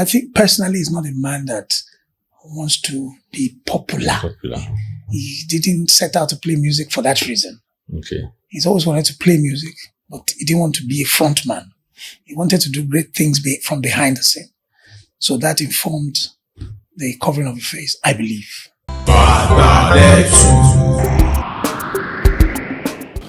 I think personally he's not a man that wants to be popular. He didn't set out to play music for that reason. Okay. He's always wanted to play music, but he didn't want to be a front man. He wanted to do great things from behind the scene. So that informed the covering of the face, I believe.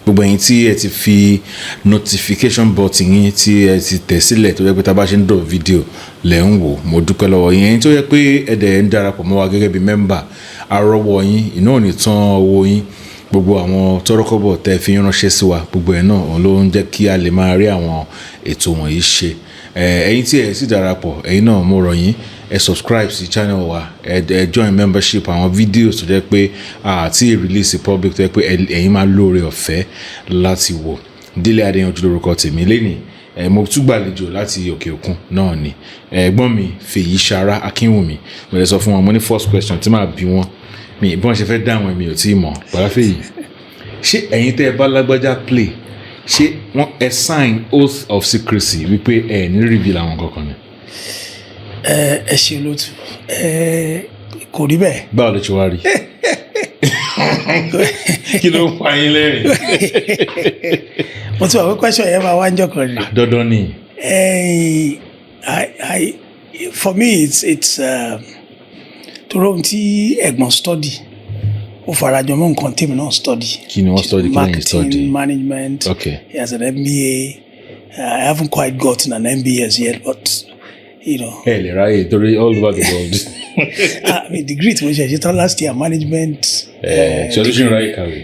Gbogbo ẹ̀yin tí ẹ ti fi notification button yín tí ẹ ti tẹ̀ sílẹ̀ tó yẹ pé tá bá ṣe ń drop video lẹ ń wò, mo dúpẹ́ lọ́wọ́ yín tó yẹ pé ẹ dẹ̀ ń darapọ̀ mọ́ wa gẹ́gẹ́ bí member arọ́wọ́ yín iná ò ní tán owó yín gbogbo àwọn tọ́rọ́kọ́bọ̀ tẹ́ fi ránṣẹ́ sí wa gbogbo ẹ̀ náà ló ń jẹ́ kí a lè máa rí àwọn ètò wọ̀nyí ṣe. Ẹ̀yin tí ẹ sì darapọ̀ ẹ̀yin náà mo rọ̀ yín ẹ subscribe sí channel wa ẹ join membership àwọn videos tó jẹ́ pé àti release public tó jẹ́ pé ẹ̀yin máa lóore ọ̀fẹ́ láti wò. Délé Adéyanjú lórúkọ tèmi lẹ́nìí mo tún gbàlejò láti òkè òkun náà ni ẹ̀gbọ́n mi Feyisara Akinwumi mo lè sọ fún wọn mo ní first question tí màá bí wọn mi bí wọ́n ṣe fẹ́ dáhùn mi ò tí ì mọ̀ pàráfẹ́ yìí ṣé ẹ̀yin tẹ́ ẹ bá Lágbájá play ṣé wọ́n ẹ sign oath of secrecy wípé ẹ ní reveal àwọn kankan ni. Ẹ ṣe olóòtú kò rí bẹ́ẹ̀. Báwo ló ṣe wá rí kí ló ń pa yín lẹ́rìn. mo ti wà pé question yẹn máa wá ń jọkàn ni. Dandan ni. For me it's torí ohun tí ẹ̀gbọ́n study ó farajọ mọ́ nǹkan tèmi náà study. Kí ni wọ́n study? Marketing management. Okay. He has an MBA. I haven't quite gotten an MBA as yet, but you know. Hey, right, all over the world. I mean, degree to which I just last year management. Solution right, Kawi.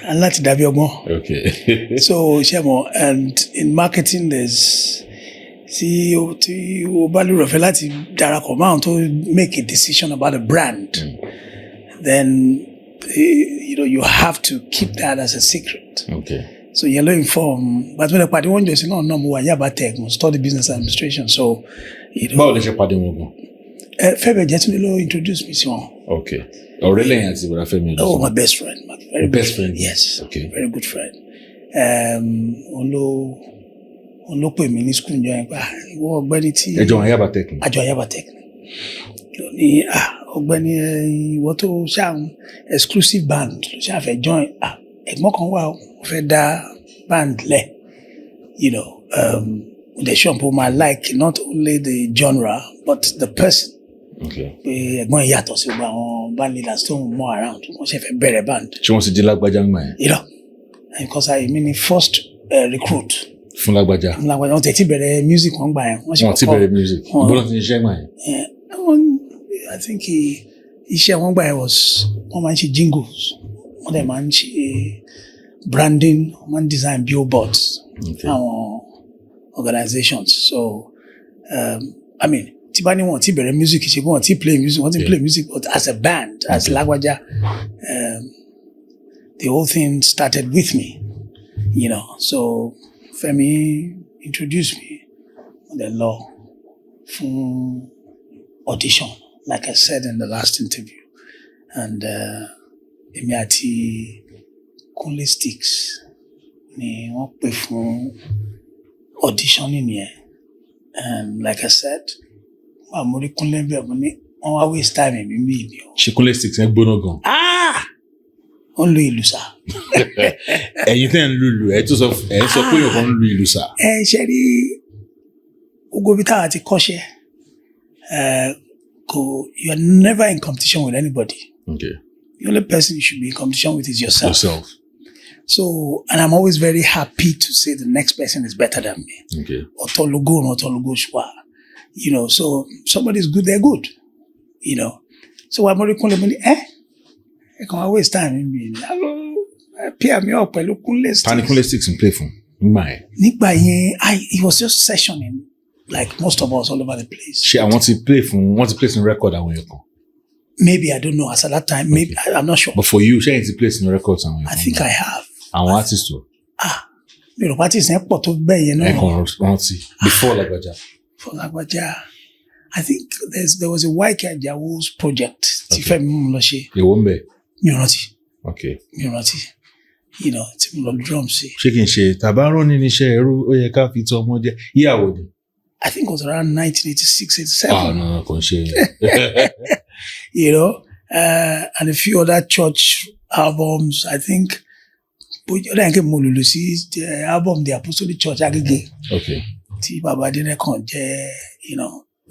And láti dàbí ọgbọ́n. Okay. So, Shemo, and in marketing, there's see o bá lórí ọ̀fẹ́ láti darapọ̀ máa tó make a decision about a brand. Then you have to keep that as a secret. Okay. So you're learning from, but when the party one just no mo wa Yaba Tech, mo study business administration. So báwo lè ṣe pàdé wọn gan? Fẹ́mi Jẹ́túndé ló introduce me sí wọn. Okay. Ọ̀rẹ́ lẹ́yìn àti ìbúra Fẹ́mi. Oh, my best friend, my very best friend. Yes. Okay. Very good friend. Òun ló pè mí ní school njọ́ yẹn pé ìwọ ọ̀gbẹ́ni tí. Ẹjọ́ Yaba Tech ni. Àjọ Yaba Tech ni. Ní ọ̀gbẹ́ni ìwọ tó ṣáà exclusive band ló ṣáà fẹ́ join. Ẹ̀gbọ́n kan wà ó fẹ́ dá band lẹ̀, the shop my like not only the genre but the person. Okay. Pé ẹ̀gbọ́n yàtọ̀ sí gbogbo àwọn band leaders tó ń mọ around wọ́n ṣe fẹ́ bẹ̀rẹ̀ band. Ṣé wọ́n sì di Lágbájá ń gbà yẹn? Because I mean the first recruit. Fún Lágbájá. Wọ́n tẹ̀ tí bẹ̀rẹ̀ music wọ́n gbà yẹn. Wọ́n ti bẹ̀rẹ̀ music. Bọ́lá ti ń ṣiṣẹ́ gbà yẹn. I think iṣẹ́ wọn gbà yẹn wọ́n máa ń ṣe jingles, wọ́n dẹ̀ máa ń ṣe branding, wọ́n máa ń design billboards. Okay. Àwọn organizations. So, I mean, tí bá ní wọ́n ti bẹ̀rẹ̀ music ṣe wọ́n ti play music, wọ́n ti play music, but as a band, as Lagbaja, the whole thing started with me, So, Femi introduced me on the law for audition, like I said in the last interview. And èmi àti Kunle Sticks ni wọ́n pè fún auditioning yẹn. And like I said, mo rí Kunle bẹ́ẹ̀ mo ní wọ́n wá waste time mi ni o. Ṣé Kunle Sticks yẹn gbóná gan? Ó ń lu ìlù sá. Ẹ̀yin tẹ́ ń lùlù ẹ̀ sọ pé ọ̀kan ń lu ìlù sá. Ṣe rí gbogbo bí táwa ti kọ́ṣẹ́. You are never in competition with anybody. Okay. The only person you should be in competition with is yourself. So, and I'm always very happy to say the next person is better than me. Okay. So somebody's good, they're good. So I'm already calling me, I can't waste time in me. Pair me up, Kunle Sticks. Kunle Sticks in play for Nígbà yẹn, he was just sessioning. Like most of us all over the place. I want to play some record and when maybe I don't know. As at that time, maybe I'm not sure. But for you, she to play some records and I think I have. And what artist too? Artist pọ̀ tó bẹ́ẹ̀ yẹn before Lagbaja. For Lagbaja, I think there was a YK Ajawo's project. Tí Fẹ́mi mú lọ ṣe. You won't be. Mi ò rántí. Okay. Mi ò rántí. Tí mo lọ drum sí. Ṣé kí n ṣe tàbá rán ní iṣẹ́ ẹrú ó yẹ ká fi tọ́ ọmọ jẹ́ ìyàwó ni. I think it was around 1986, 87. Ah, no, And a few other church albums. I think the album The Apostolic Church Agege. Okay.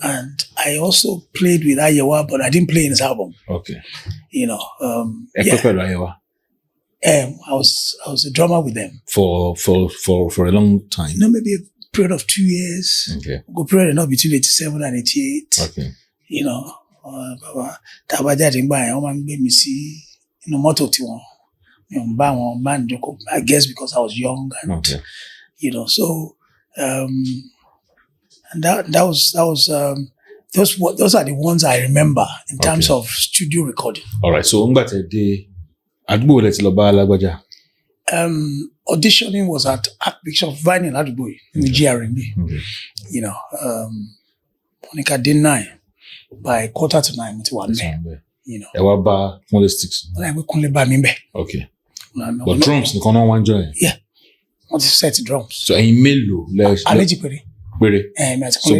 And I also played with Ayewa, but I didn't play in his album. Okay. Yeah. I was a drummer with them for a long time. Maybe a period of 2 years. Okay. Go period enough between 87 and 88. Okay. I guess because I was young and okay. So and those are the ones I remember in terms of studio recording. All right. So auditioning was at Archbishop Vine in Adugbo in the GRMB. Okay. Monica did 9 by 8:45 to 1 man. Okay. But drums, you can't one join. Yeah. Want to set drums. So in melo, so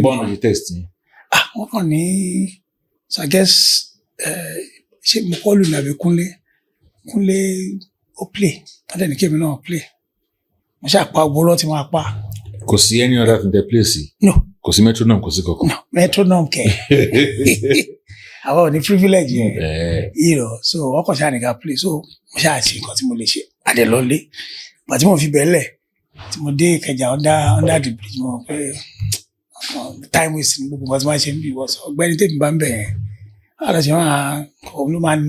born on the testing. So I guess she Mokolu Nabe Kunle o play. And then he came in play. Cause see any other in the place? No. Cause metronome, cause no metronome. I want the privilege, so I can't play. So I see at the lonely, but you feel belly. Today, under the bridge, time wasting was my shame. Was when it didn't bambe. Man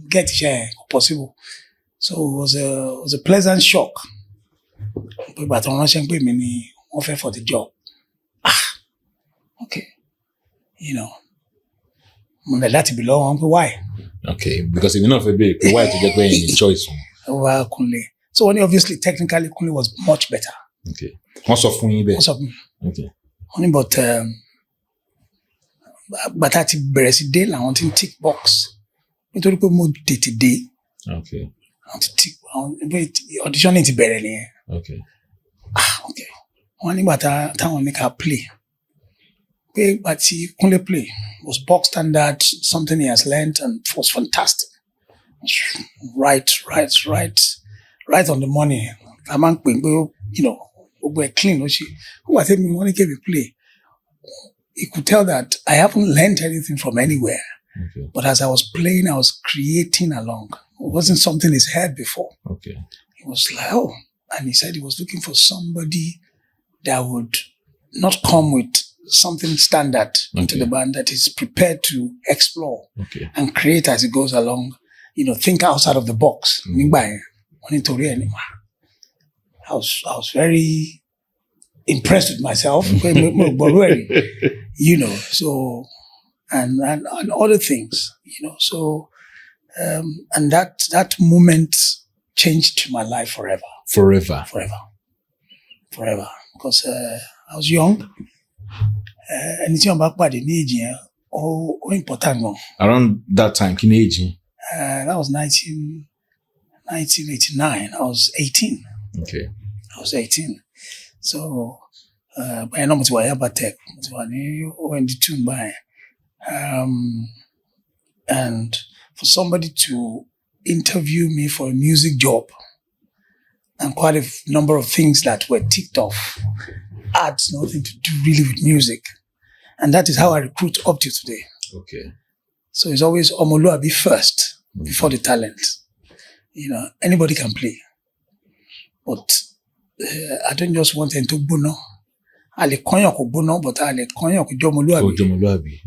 get share possible. So it was a pleasant shock. But I'm not saying me offer for the job. Okay, that belong. Why? Okay, because if you're not a big, why to get any choice? So only obviously technically Kunle was much better. Okay. What's up for you? Okay. Only but at the day I want to tick box. Nítorí pé mo tètè dé. Okay. I want to tick auditioning ti bẹ̀rẹ̀ nìyẹn. Okay. Okay. Wọ́n nígbà táwọn ní ká play. Pé ìgbà tí Kunle play was box standard, something he has learned and was fantastic. Right on the money. A man we're clean. Who I think we want to give a play. You could tell that I haven't learned anything from anywhere. Okay. But as I was playing, I was creating along. It wasn't something he's heard before. Okay. He was like, oh. And he said he was looking for somebody that would not come with something standard into the band, that is prepared to explore and create as it goes along. Think outside of the box. I was very impressed with myself. So and other things, So and that moment changed my life forever. Forever. Because I was young. Anything about body age, important. Around that time, kin age? That was 1989. I was 18. Okay. I was 18. So, I know much why about tech. When the tune by, and for somebody to interview me for a music job, and quite a number of things that were ticked off, had nothing to do really with music, and that is how I recruit up to today. Okay. So it's always Omoluabi first before the talent. Anybody can play, but I don't just want them to bono. I le konyo ko bono, but I le konyo ko Jomoluabi. Jomoluabi.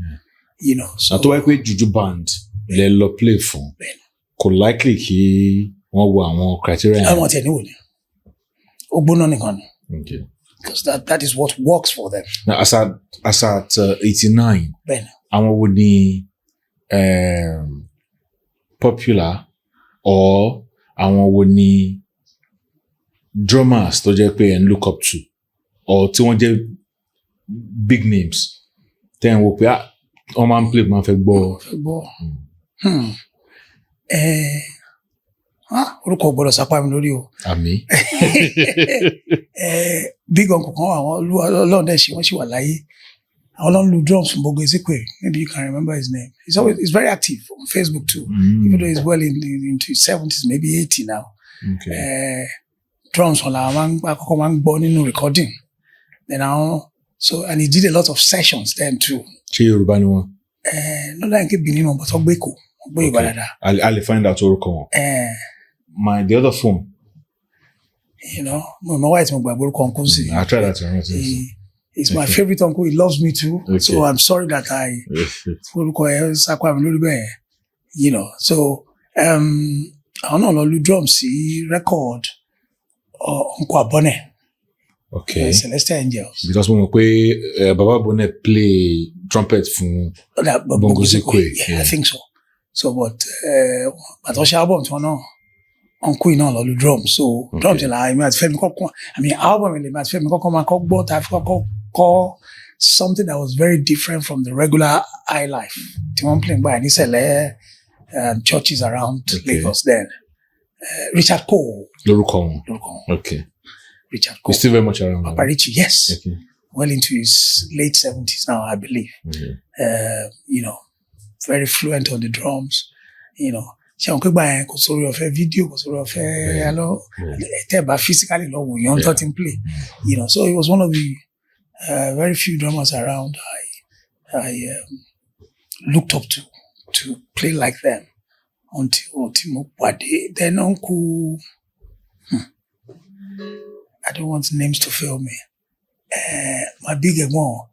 So. Àti wáyé pé juju band lè lọ play fún. Kò likely kí wọ́n wo àwọn criteria. I want anyone. Ogbono nìkan. Okay. Because that is what works for them. Now, as at 89, àwọn wo ni popular or àwọn wo ni drummers tó jẹ́ pé and look up to, or tí wọ́n jẹ́ big names then wò pé wọ́n máa ń play máa fẹ́ gbọ́. orúkọ gbọ́dọ̀ sápá mi lórí o. Àmín. Big uncle kan àwọn Ọlọ́run dẹ̀ ṣe wọ́n ṣì wà láyé. Àwọn ló ń lu drums fún Gbogbo Ezekwe. Maybe you can remember his name. He's very active on Facebook too. Even though he's well into his 70s, maybe 80 now. Okay. Drums on àkọ́kọ́ máa ń gbọ́ nínú recording. Then now, and he did a lot of sessions then too. Ṣé Yorùbá ni wọ́n? No like Benin one, but Ogbe Èkó, Ogbe Ìbàdàn. I'll find out orúkọ wọn. The other phone. My wife mo gbàgbọ́ orúkọ uncle sí. I'll try that one. He's my favorite uncle. He loves me too. Okay. So I'm sorry that orúkọ ẹ̀ sápá mi lórí bẹ́ẹ̀. So àwọn náà lọ lu drums sí record Uncle Abone. Okay. Celestial Angels. Because mo mọ̀ pé Baba Abone play trumpet fún Bongo Ezekwe. Yeah, I think so. So but àtọ́ṣe album tí wọ́n náà uncle iná lọ lu drums. So drums la èmi àti Fẹ́mi kọ́kọ́. Album èmi àti Fẹ́mi kọ́kọ́ máa kọ́ gbọ́ tàbí kọ́kọ́ something that was very different from the regular high life. Tí wọ́n play by ní Sẹ̀lẹ̀ churches around Lagos then. Richard Cole. Lórúkọ wọn. Okay. Richard Cole. He's still very much around. Papa Richie, yes. Okay. Well into his late 70s now, I believe. Very fluent on the drums. Ṣé àwọn pípa yẹn kò sórí ọ̀fẹ́ fídíò kò sórí ọ̀fẹ́ tẹ́ẹ̀bá physically lọ́wọ́ yẹn tó ti ń play. So he was one of the very few drummers around I looked up to play like them until mo pàdé. Then Uncle, I don't want names to fail me. My big one,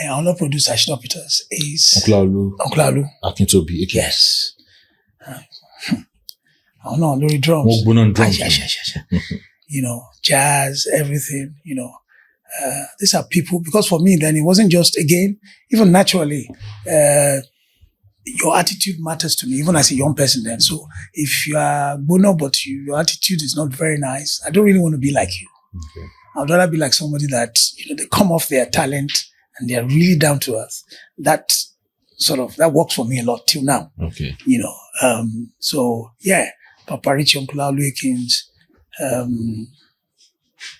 I'm not producer Ashton Peters is Uncle Alu. Akintobi. Yes. I don't know, Lori drums. Jazz, everything, these are people, because for me then it wasn't just, again, even naturally, your attitude matters to me, even as a young person then. So if you are Bono, but your attitude is not very nice, I don't really want to be like you. Okay. I'd rather be like somebody that, they come off their talent and they're really down to earth. That works for me a lot till now. Okay. So yeah, Papa Richie, Uncle Alu Akins,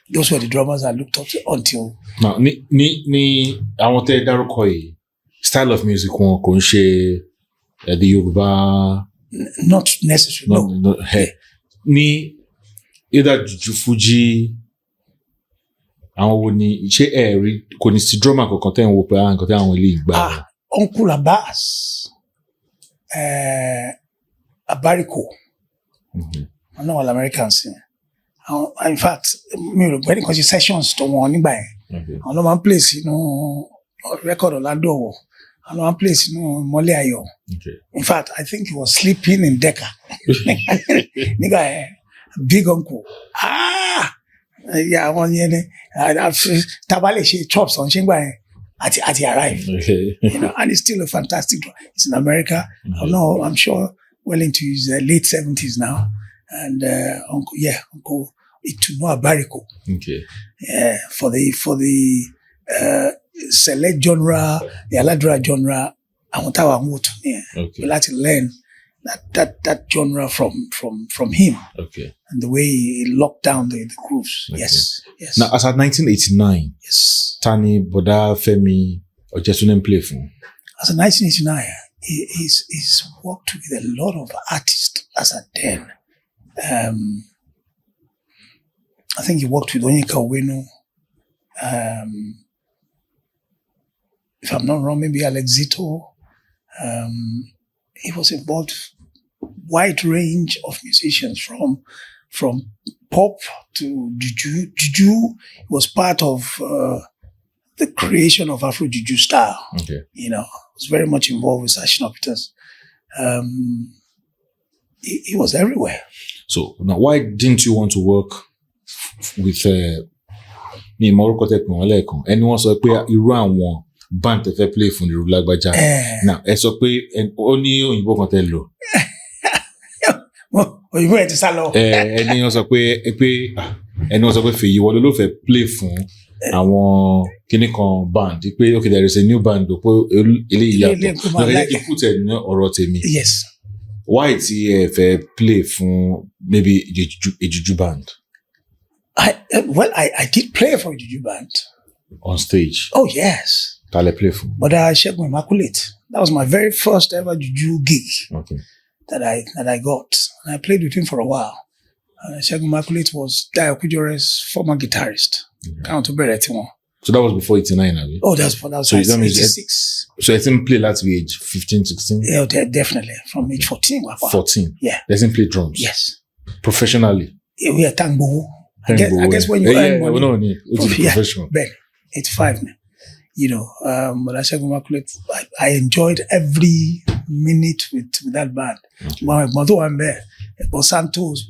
those were the drummers I looked up to until. Now, I want to dárúkọ yìí, style of music wọn kò ń ṣe the Yorùbá. Not necessarily. No. Ní either Juju Fuji, àwọn wo ni ṣé rí kò ní sí drummer kankan tẹ́ ń wo pé nǹkan tẹ́ àwọn ilé ìgbà. Uncle Abbas, Abariko. I know all Americans. In fact, when it comes to sessions to one nígbà yẹn, àwọn man place record Orlando, and one place Mole Ayo. In fact, I think he was sleeping in Decca. Nigga, big uncle. Yeah, one year. Tabale she chops on Shingba at he arrived. And it's still a fantastic one. It's in America. I'm sure well into his late 70s now. And Uncle Ituno Abariko. Okay. For the select genre, the Aladra genre, I want to like to learn that genre from him. Okay. And the way he locked down the grooves. Okay. Yes. Now, as at 1989, yes. Tani, Boda, Femi, or just name play for? As of 1989, he's worked with a lot of artists as at then. I think he worked with Onyeka Owenu. If I'm not wrong, maybe Alexito. He was involved wide range of musicians from pop to juju. Juju was part of the creation of Afro Juju style. Okay. Was very much involved with Ashton Peters. He was everywhere. So now, why didn't you want to work with me? Anyone sọ pé irú àwọn band tẹ́ fẹ́ play fún irú Lagbaja. Now ẹ sọ pé ó ní òyìnbó kan tẹ́ lò. Òyìnbó ẹ ti sá lọ. Ẹni wọ́n sọ pé Feyisara ló fẹ́ play fún àwọn kíní kan band pé okay, there is a new band pé eléyìí yàtọ̀. Ẹ put ẹ ní ọ̀rọ̀ tèmi. Yes. Why it's a play for maybe a juju band I did play for a juju band on stage? Oh yes. Tale play for. But Shegun Immaculate. That was my very first ever juju gig. Okay. That I got. And I played with him for a while. Shegun Immaculate was Dayo Kujore's former guitarist. So that was before 89, abi? Oh, that was 86. So I didn't play last age 15, 16? Yeah, definitely. From age 14. 14? Yeah. Doesn't play drums? Yes. Professionally? Yeah, we are Tangbo. I guess when you earn money. Professional. Ben, 85. But I said, I enjoyed every minute with that band. My mother and there, but Santos,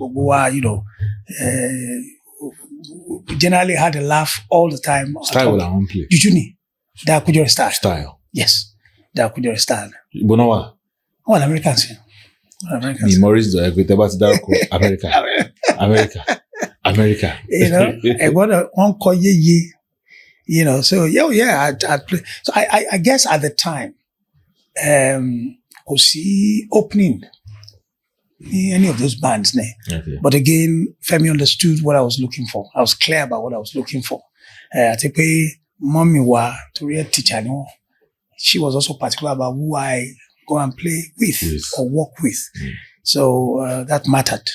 we generally had a laugh all the time. Style will I won't play. Jujuni, that could your style. Style. Yes, that could your style. Bonowa. Oh, Americans. Me Maurice do agree about that. America. I got one call ye. So I'd play. So I guess at the time, could see opening any of those bands there. Okay. But again, Femi understood what I was looking for. I was clear about what I was looking for. I think mommy wa to real teacher. She was also particular about who I go and play with or work with. So that mattered.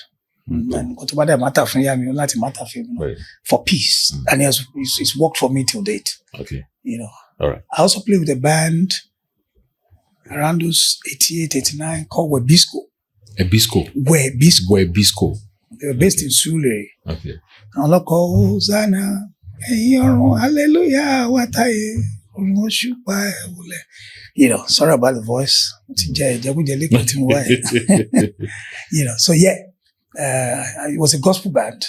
And what about that matter for me? Not matter for me for peace, and it's worked for me till date. Okay, All right. I also played with a band around those 88, 89 called Webisco. Webisco. They were based in Sule. Okay. And look, Hosanna, hallelujah, what I sorry about the voice. So yeah. It was a gospel band.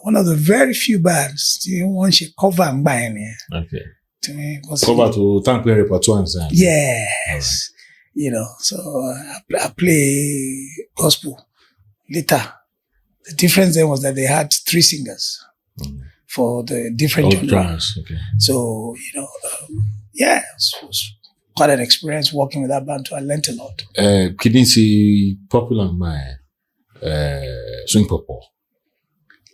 One of the very few bands one should cover and buy any. Okay. Cover to thank the repertoire. Yes. Right. So I play gospel. Later, the difference then was that they had 3 singers for the different genres. Okay. So, it was quite an experience working with that band too. I learned a lot. Couldn't see popular my swing popo?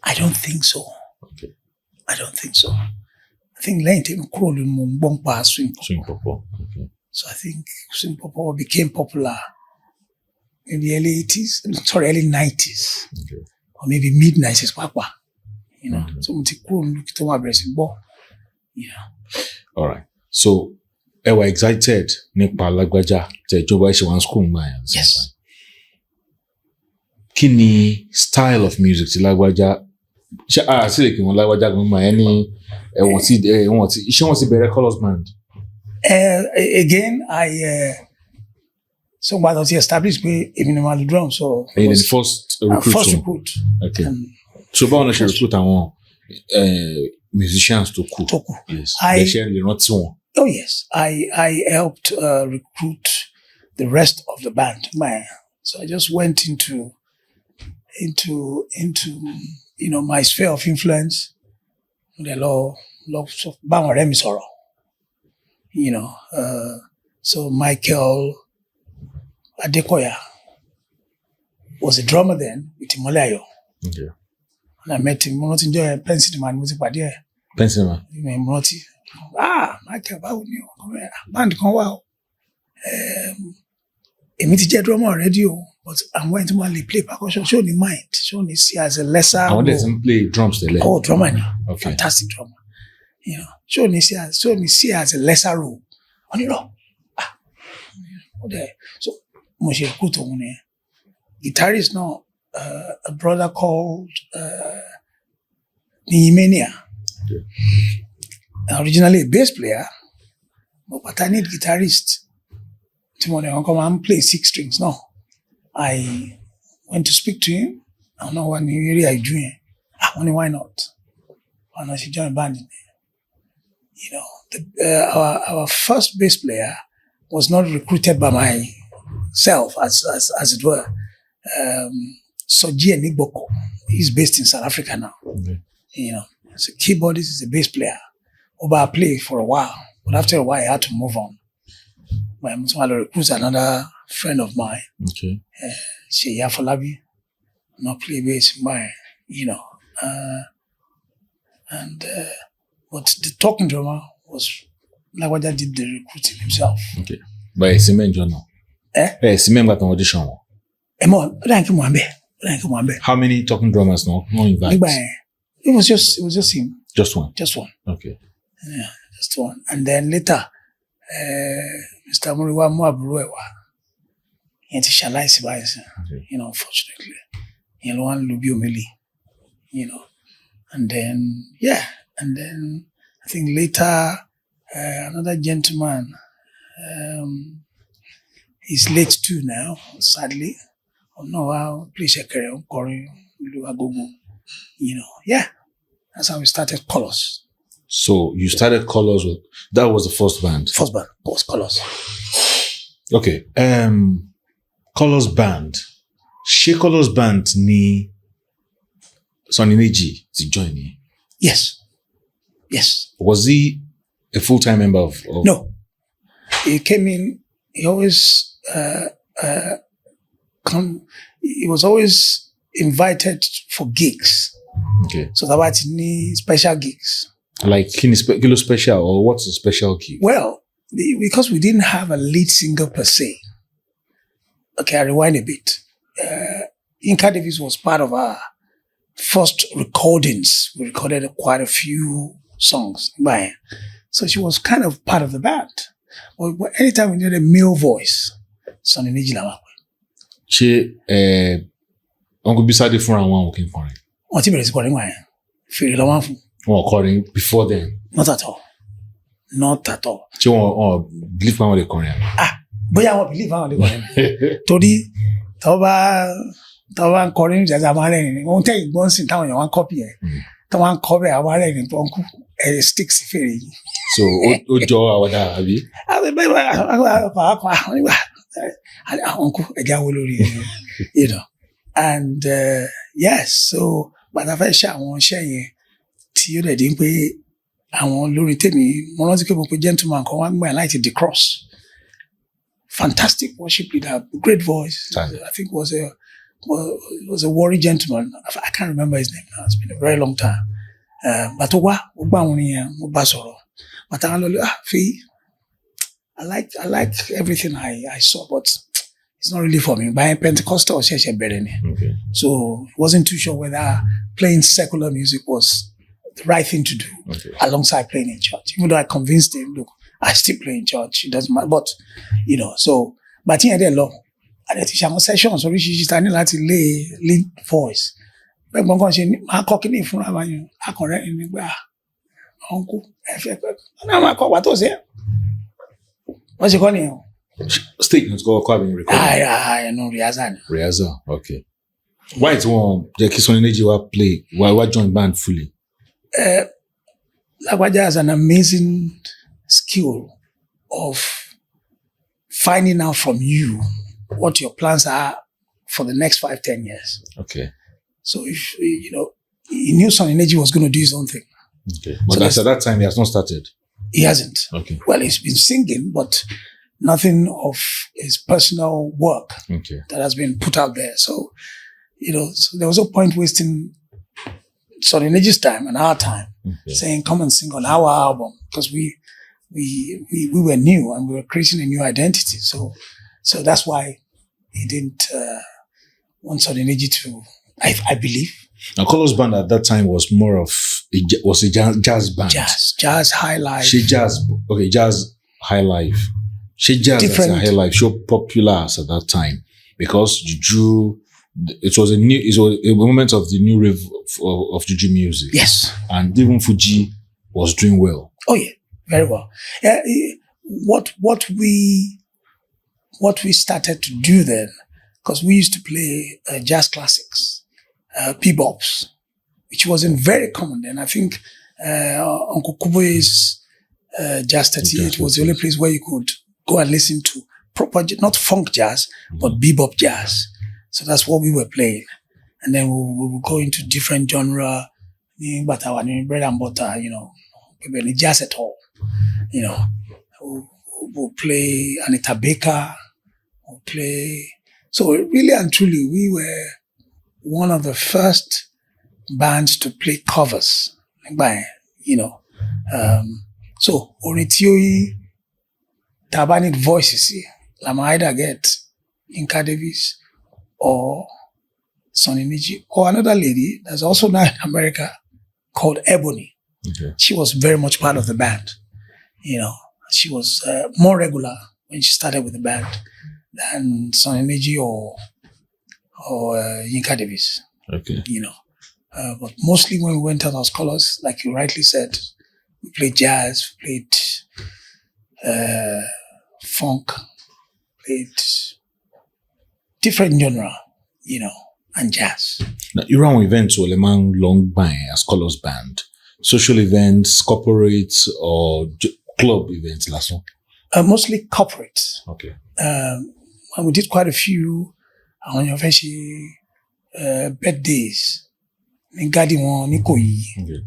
I don't think so. Okay. I don't think so. I think Lente Mkuro swing popo. Okay. So I think swing popo became popular in the early 90s. Okay. Or maybe mid 90s. So all right. So I was excited nípa Lagbaja te joba ṣe one school yes. Kí ni style of music tí Lagbaja sí lè kí wọn Lagbaja gan ma ẹni wọ́n ti bẹ̀rẹ̀ Colours Band? Again, so what was established by minimal drum, so the first recruit. Okay. So báwo ṣe recruit àwọn musicians to kù? Yes. Oh yes, I helped recruit the rest of the band. So I just went into my sphere of influence. The lots of Bangor so Michael Adekoya was a drummer then with Imolayo. Okay. And I met him. Not enjoy Pencil Man music party. Pencil Man. Michael, band kan wá o. Èmi ti jẹ́ drummer already o, but I'm going to only play percussion. Show me mind. Show me see as a lesser. I want to play drums. Oh, drummer ni. Okay. Fantastic drummer. Show me see as a lesser role. Okay. So, Moshe Kuto guitarist now, a brother called Niyimenia. Okay. Originally a bass player, but I need guitarist. Timon come and play 6 strings. No, I went to speak to him. I don't know what really I do. Why not? Why not she join band? Our first bass player was not recruited by myself, as it were. Soji Enigboko, he's based in South Africa now. Okay. He's a keyboardist, he's a bass player. I played for a while, but after a while I had to move on. My mother recruits another friend of mine. Okay. She Yafolabi, not play bass, but the talking drummer was Lagbaja did the recruiting himself. Okay. But it's a man journal. It's a man got an audition. How many talking drummers now? No invite. It was just him. Just one. Just one. Okay. Yeah, just one. And then later, Mr. Muriwa Muaburuewa, he initialized by unfortunately. One Lubio Mili, And then I think later another gentleman, he's late too now, sadly. Please carry on calling that's how we started Colors. So you started Colors that was the first band? First band was Colors. Okay. Colors band. She Colors band ni Sonny Neji to join me. Yes. Was he a full-time member of? No. He came in, he always he was always invited for gigs. Okay. So that was special gigs. Like kilo special, or what's a special gig? Well, because we didn't have a lead singer per se. Okay, I rewind a bit. Inka Davis was part of our first recordings. We recorded quite a few songs by her. So she was kind of part of the band. But anytime we needed a male voice, Sonny Neji Lama. She Uncle Bisade for one working for it. What you recording why? Feel the one according before then. Not at all. She won't believe how they Korean. But I won't believe how they Korean. Todi Tawa Korean jazz amare won't take once in town one copy. Tawa copy amare in Ponku sticks fairy. So Ojo Awada Abi. Uncle and yes, so but I share one share tí ó dẹ̀ dín pé àwọn lórí tèmi mo rántí pé mo pe gentleman kan wá gbà láti the cross, fantastic worship leader, great voice. I think was a Warri gentleman. I can't remember his name now. It's been a very long time. But ó gbà àwọn yẹn mo bá sọ̀rọ̀. But àwọn lọ Feyi, I like everything I saw, but it's not really for me. By Pentecostal, okay. So I wasn't too sure whether playing secular music was the right thing to do, alongside playing in church. Even though I convinced him, look, I still play in church. It doesn't matter. But, so, but he had a law. And the teacher sessions, so she started to lead voice. But when she, I cock in front of you, I correct him, uncle, what was it? What's it called? Statements go according to recording. I know Riaza, okay. Why it's one? The Sonny Neji play. Why join band fully? Lagbaja has an amazing skill of finding out from you what your plans are for the next 5-10 years. Okay. So if he knew Sonny Neji was going to do his own thing. Okay. But so at that time, he has not started. He hasn't. Okay. Well, he's been singing, but nothing of his personal work that has been put out there. So, so there was no point wasting Sonny Neji's time and our time saying, come and sing on our album, because we were new and we were creating a new identity. So that's why he didn't want Sonny Neji to, I believe. Now, Colors band at that time was more of a jazz band. Jazz high life. Jazz high life. Jazz as a high life show popular at that time because Juju. It was a moment of the new wave of Juju music. Yes, and even Fuji was doing well. Oh yeah, very well. What we started to do then, because we used to play jazz classics, bebops, which wasn't very common then. I think Uncle Kubo's Jazz 38 was the only place where you could go and listen to proper, not funk jazz, but bebop jazz. So that's what we were playing. And then we would go into different genre, but our bread and butter, jazz at all, we'll play Anita Baker, we'll play. So really and truly, we were one of the first bands to play covers, you know. So orin tí ó yí tá bá need voices, la might either get Yinka Davis or Sonny Niji or another lady that's also now in America called Ebony. Okay. She was very much part of the band. You know, she was more regular when she started with the band than Sonny Niji or Yinka Davis. Okay. You know, but mostly when we went out as colors, like you rightly said, we played jazz, we played funk, played different genre, you know, and jazz. Now, you run events or Lemang Long Bang as colors band, social events, corporate or club events, last one. Mostly corporate. Okay. And we did quite a few on your birthdays. Okay.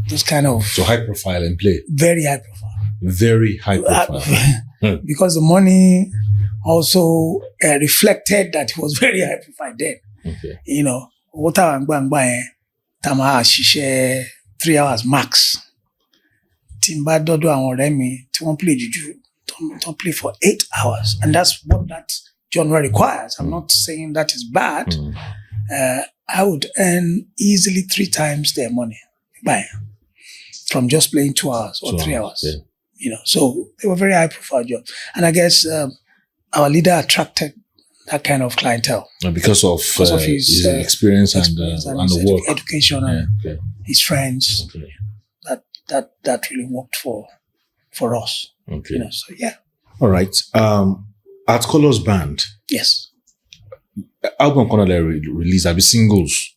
Those kind of. So high profile and play. Very high profile. Very high profile. Because the money also reflected that it was very high profile then. Okay. You know, what I'm going by, Tama Shishe 3 hours max. Timba Dodo and Remy, to one play juju, don't play for 8 hours. And that's what that genre requires. I'm not saying that is bad. I would earn easily 3 times their money from just playing 2 hours or 3 hours. Yeah. You know, so they were very high profile jobs. And I guess our leader attracted that kind of clientele. Because of his experience and the work. Education and his friends. Okay. That really worked for us. Okay. You know, so yeah. All right. At Colors Band. Yes. Album Canada release, have you singles?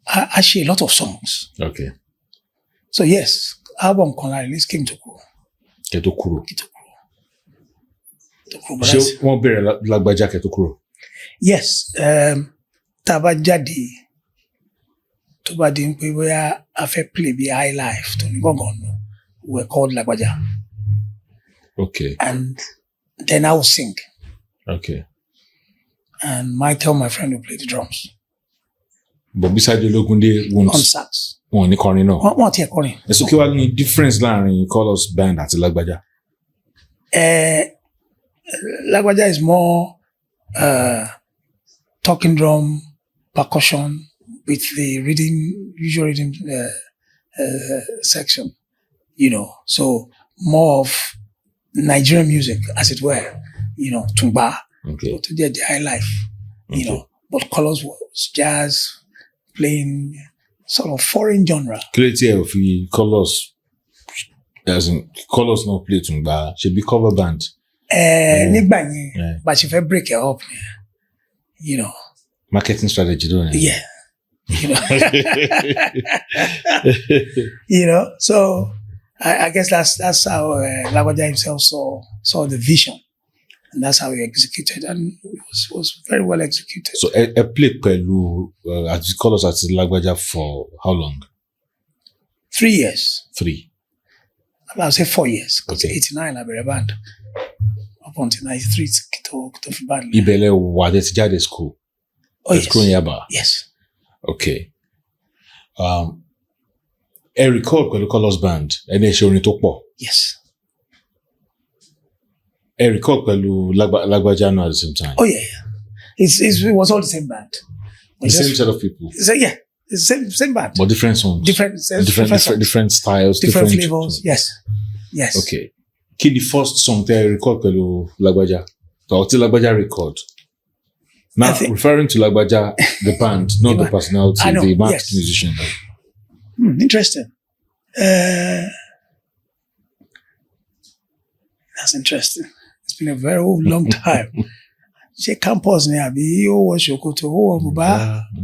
Actually, a lot of songs. Okay. So yes, album Canada release came to Kuro. Ketokuro. Ṣé wọ́n bẹ̀rẹ̀ Lagbaja Ketokuro? Yes. Taba jáde tó bá di pé bóyá a fẹ́ play bí high life tó ní gbọ̀ngàn nù, we were called Lagbaja. Okay. And then I would sing. Okay. And Michael, my friend, would play the drums. But beside the Logunde, on sax. Wọ́n ní kọrin náà. Wọ́n ti ẹ̀ kọrin. Ẹ̀sùn kí wá ní difference láàrin Colors Band àti Lagbaja? Lagbaja is more talking drum, percussion with the usual rhythm section, you know. So more of Nigerian music, as it were, you know, tumba, okay, to the high life, you know. But Colors was jazz, playing sort of foreign genre. Clarity of Colors, as in Colors not play tumba, should be cover band. But if I break it up, you know. Marketing strategy, don't you? Yeah. You know. You know, so I guess that's how Lagbaja himself saw the vision. And that's how he executed, and it was very well executed. So I played Pelu at the Colors at Lagbaja for how long? 3 years. 3. I'll say 4 years. Because Okay. 89 I be a band. Up until 93 to band. Ibele wade ti jáde school. Oh yes. School in Yaba. Yes. Okay. A record pẹ̀lú Colors Band. Ẹni ṣe orin tó pọ̀. Yes. A record pẹ̀lú Lagbaja at the same time. Oh yeah. It was all the same band. The same set of people. So yeah, it's the same band. But different songs. Different styles. Different flavors. Yes. Yes. Okay. Kí ni first song tẹ́ record pẹ̀lú Lagbaja? Or ti Lagbaja record? Now, referring to Lagbaja, the band, not the personality, the marked musician. Interesting. That's interesting. It's been a very long time. Ṣé campus ni àbí ó wọ ṣòkòtò, ó wọ bùbá,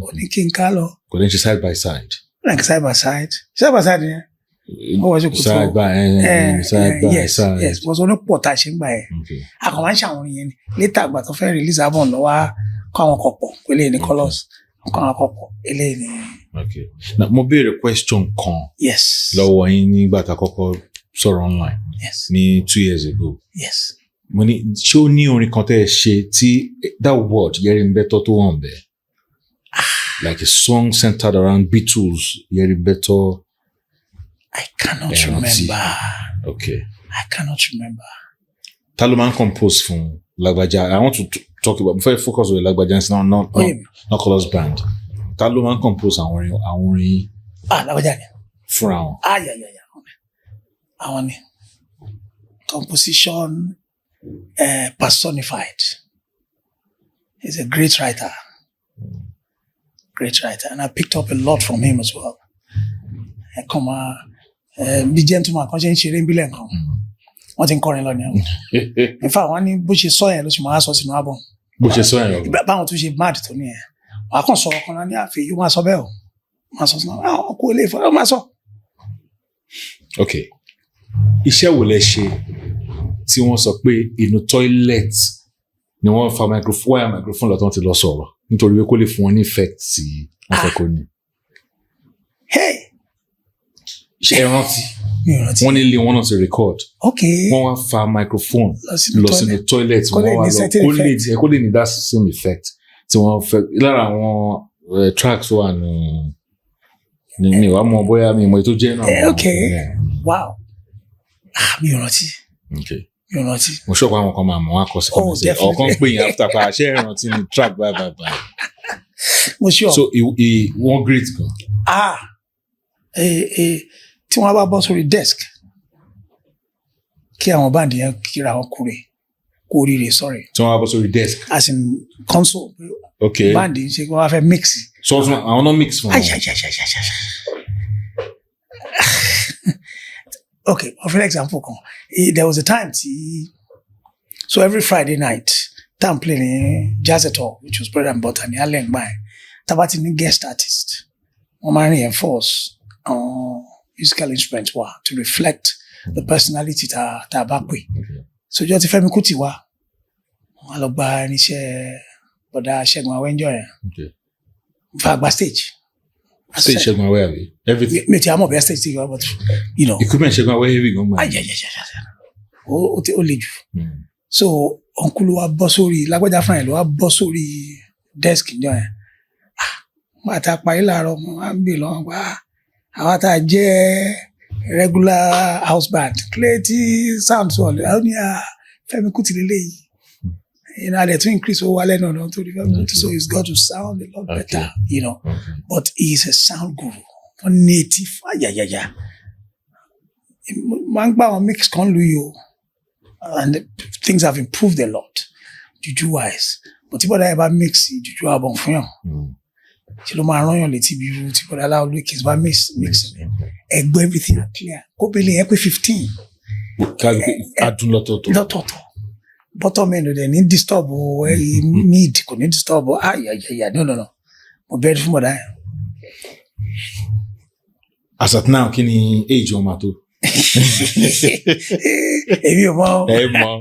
ó ní kí n ká lọ. Kò ní ṣe side by side. Like side by side. Side by side yẹn. Ó wọ ṣòkòtò. Side by side. Yes, wọ́n sọ ní pọ̀ tá a ṣe ń gbà yẹn. A kàn máa ń ṣàwọn yẹn ni. Later àgbà tó fẹ́ release album lọ́wọ́ kọ́ àwọn kọ̀pọ̀ pẹ̀lú ní Colors. Kọ́ àwọn kọ̀pọ̀ eléyìí ni. Okay. Now, mo béèrè question kan. Yes. Lọ́wọ́ yín nígbà tá a kọ́kọ́ sọ̀rọ̀ online. Yes. Ní 2 years ago. Yes. Mo ní ṣé ó ní orin kan tẹ́ ẹ ṣe tí that word Yẹrinbẹ́tọ́ tó hàn bẹ́ẹ̀? Like a song centered around Beatles, Yẹrinbẹ́tọ́. I cannot remember. Okay. I cannot remember. Ta ló máa ń compose fún Lagbaja? I want to talk about, before I focus on Lagbaja, it's not Colors Band. Ta ló máa ń compose àwọn orin? Lagbaja ni. Fúnra wọn. Yeah. Àwọn ni. Composition personified. He's a great writer. Great writer. And I picked up a lot from him as well. Bí gentleman kan ṣe ń ṣeré ń bílẹ̀ nǹkan. Wọ́n ti ń kọrin lọ ní àwọn. In fact, wọ́n ní bó ṣe sọ yẹn ló ṣe máa sọ sínú album. Bó ṣe sọ yẹn lọ. Báwọn tó ṣe mad tó ní ẹ̀. Wọ́n á kàn sọ̀rọ̀ kan náà ní àfẹ́ yóò máa sọ bẹ́ẹ̀ o. Máa sọ sínú àwọn kó ilé ìfọwọ́ máa sọ. Okay. Iṣẹ́ wo lẹ ṣe tí wọ́n sọ pé inú toilet ni wọ́n fa microphone lọ́tọ́ ti lọ sọ̀rọ̀ nítorí pé kó lè fún wọn ní effect tí wọ́n fẹ́ kó ní? Hey! Ṣé ẹ rántí? Wọ́n nílé wọn náà ti record. Okay. Wọ́n wá fa microphone lọ sínú toilet wọ́n wá lọ kó lè ní that same effect tí wọ́n fẹ́ lára àwọn tracks wà ní ìwà mọ̀ bóyá mi ìmọ̀ ètò jẹ́ náà. Okay. Wow. Mi ò rántí. Okay. Mi ò rántí. Mo ṣọ́pọ̀ àwọn kan máa mọ̀ wá kọ́ sí kọ́mẹ́sì. Ọ̀kan pè yín after pa àṣẹ ìrántí ní track bye. Mo ṣọ́. So wọ́n great gan. Tí wọ́n bá bọ́ sórí desk kí àwọn báńdì yẹn kíra wọn kúrè kú oríire sorry. Tí wọ́n bá bọ́ sórí desk. As in console. Okay. Báńdì ṣe kí wọ́n fẹ́ mix. So àwọn náà mix fún wọn. Okay, for example, there was a time so every Friday night, time playing jazz at all, which was bread and butter, and Lagbaja, tabati ni guest artist. We might reinforce musical instruments to reflect the personality ta bakwe. So just Femi Kuti wa, Lagbaja ni se boda Segun Awenjo. Okay. For stage. Stage Segun Awenjo. Everything. Me ti amo be stage thing, but you know. Equipment Segun Awenjo heavy gan. Yeah. O le ju. So uncle wa bọ́ sórí Lagbaja fún ẹ ló wá bọ́ sórí desk njo yẹn. Ma ta parí láàárọ̀ mo wá ń bi lọ́wọ́ pa àwa tá jẹ́ regular house band clarity sound so ni Fẹ́mi Kuti leleyi. You know, they to increase owó alẹ́ náà to the Fẹ́mi Kuti, so it's got to sound a lot better, you know. But he's a sound guru. Native. Man gba àwọn mix kan lu yo. And things have improved a lot, juju wise. But if I ever mix juju album fún yàn, tí ló máa rán yàn létí bí irú tí bọ́dá aláwọ̀ lókè bá mix ẹgbẹ́ everything are clear. Kó bẹ́lẹ̀ yẹn pé 15. Adùn lọ́tọ̀ọ̀tọ̀. Bottom end dẹ̀ ní disturb mid kò ní disturb no. Mo bẹ̀rẹ̀ fún bọ́dá yẹn. As at now, kí ni age ọmọ tó? Èmi ò mọ̀. Ẹ mọ̀,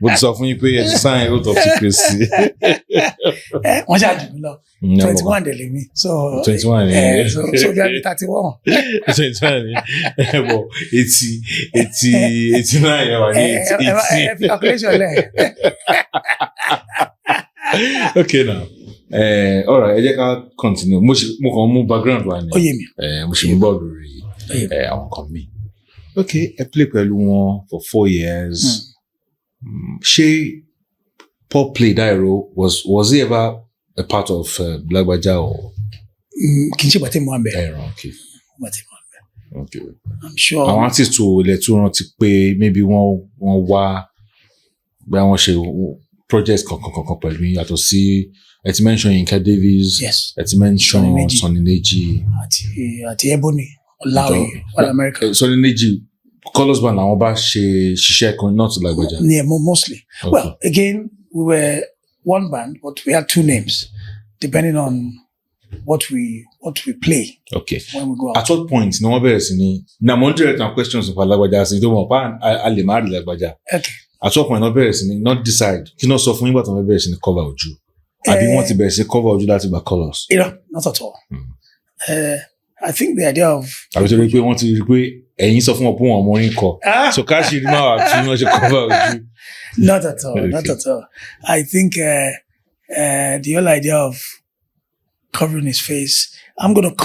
mo ti sọ fún yín pé ẹ ti sign out of secrecy. Wọ́n ṣáàjú mi lọ. 21 dẹ̀ lè mi. So 21 ni. So bí a ní 31. 21 ni. Bọ̀ 89 yẹn wà ní 80. Ẹ fi calculation lẹ̀. Okay now. All right, ẹ jẹ́ ká continue. Mo kàn mú background wa ni. Ó yé mi. Mo ṣe ń bọ̀ lórí àwọn kan mi. Okay, ẹ play pẹ̀lú wọn for 4 years. Ṣé Paul play Dairo was he ever a part of Lagbaja or? Kì í ṣe bàtẹ́ mọ́ àbẹ̀. Okay. Bàtẹ́ mọ́ àbẹ̀. Okay. I'm sure. Àwọn artist tó lè tún rántí pé maybe wọ́n wá bí wọ́n ṣe project kankan pẹ̀lú yàtọ̀ sí ẹ ti mention Yinka Davis. Yes. Ẹ ti mention Sonny Neji. Àti Ebony. Olawi, all America. Sonny Neji, Colors Band, làwọn bá ṣiṣẹ́ kan not Lagbaja. Yeah, mostly. Okay. Well, again, we were one band, but we had two names, depending on what we play. Okay. When we go out. At what point, no one bẹ̀rẹ̀ sí ní. Na mo ń direct na questions of Lagbaja sí tó mọ̀ pa a lè má rí Lagbaja. Okay. At what point, no bẹ̀rẹ̀ sí ní not decide. Kí náà sọ fún yín bá tán bẹ̀rẹ̀ sí ní cover ojú. Àbí wọ́n ti bẹ̀rẹ̀ sí cover ojú láti gba Colors. You know, not at all. I think the idea of àbí torí pé wọ́n ti rí pé ẹ̀yin sọ fún wọn pé wọn ọmọ yín kọ so káṣíìrì máa wà tí wọ́n ṣe cover ojú. not at all, okay. Not at all. I think the whole idea of covering his face, I'm going to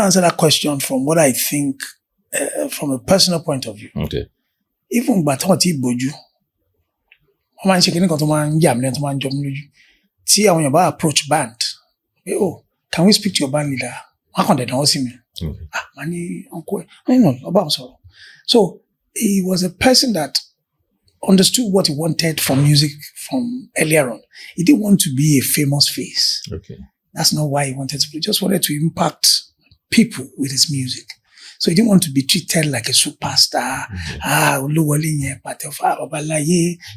answer that question from what I think from a personal point of view. Okay. Even gbàtàn tí ìbòjú wọ́n máa ń ṣe kíní kan tó máa ń yà mí lẹ́nu tó máa ń jọ mí lójú tí àwọn èèyàn bá approach band pé can we speak to your band leader wọ́n á kàn dẹ̀dẹ̀ wọ́n sí mi màá ní uncle ẹ̀ no ọba àwọn sọ̀rọ̀. So he was a person that understood what he wanted from music from earlier on. He didn't want to be a famous face. Okay. That's not why he wanted to. He just wanted to impact people with his music. So he didn't want to be treated like a superstar.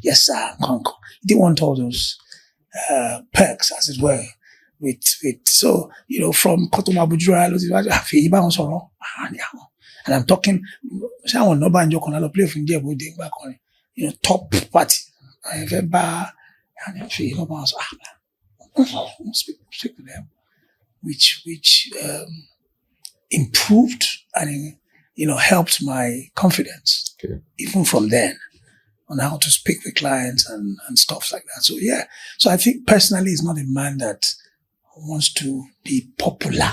Yes, sir. He didn't want all those perks, as it were. So, from Kotoma Bujura, and I'm talking, top party. Speak to them, which improved and helped my confidence, even from then, on how to speak with clients and stuff like that. So yeah, so I think personally, he's not a man that wants to be popular.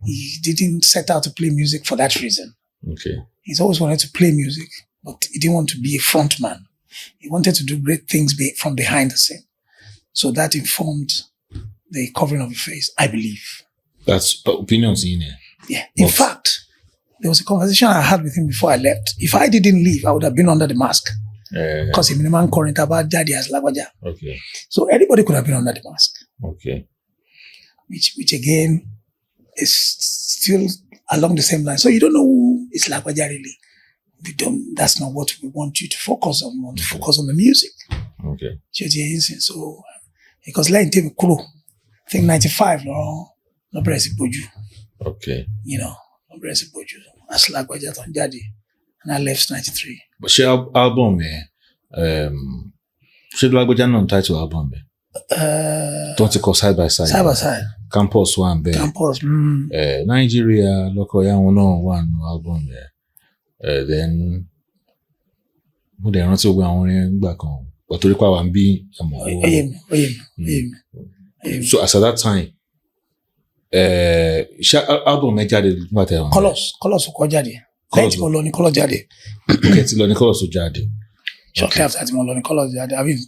He didn't set out to play music for that reason. Okay, he's always wanted to play music, but he didn't want to be a front man. He wanted to do great things from behind the scene. So that informed the covering of the face, I believe. That's opinions in it. Yeah. In fact, there was a conversation I had with him before I left. If I didn't leave, I would have been under the mask. Because he's a man current about daddy as Lagbaja. Okay. So anybody could have been under the mask. Okay. Which again is still along the same line. So you don't know who is Lagbaja really. That's not what we want you to focus on. We want to focus on the music. Okay. So because like I think 95 no press boju. Okay. No press boju. As Lagbaja ton daddy. And I left 93. But she album she Lagbaja non-title album don't you call side by side? Side by side. Campus one be. Campus. Nigeria local one album there. Then mo de rántí gbogbo àwọn orin gbà kan but torí pa wa nbi so as at that time album jáde nígbà tẹ́ wọ́n colors ko jáde lẹ́yìn mo lọ ní colors jáde ti lọ ní colors jáde shortly after tí mo lọ ní colors jáde I mean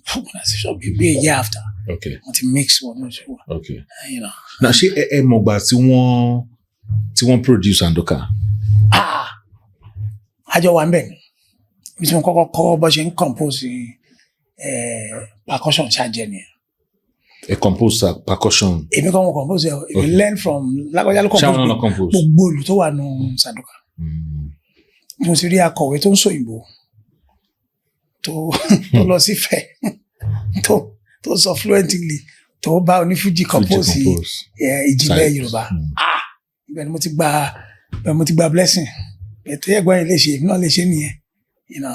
be a year after. Okay. Wọ́n ti mix one no sure. Okay. Na ṣé ẹ mọ̀ gbà tí wọ́n produce Sandoka àjọ wà ńbẹ̀ bí tí mo kọ́kọ́ bọ́ ṣe ń compose percussion ṣáàjẹ́ ni. A composer percussion. Èmi kọ́ mo compose if you learn from Lagbaja ló compose gbogbo olù tó wà nù Sandoka. Mo sì rí akọ̀wé tó ń sọ ìbò tó lọ sí fẹ́ tó sọ fluently tó bá onífújì compose ìjìnlẹ̀ Yorùbá. Ibẹ̀ ni mo ti gba blessing.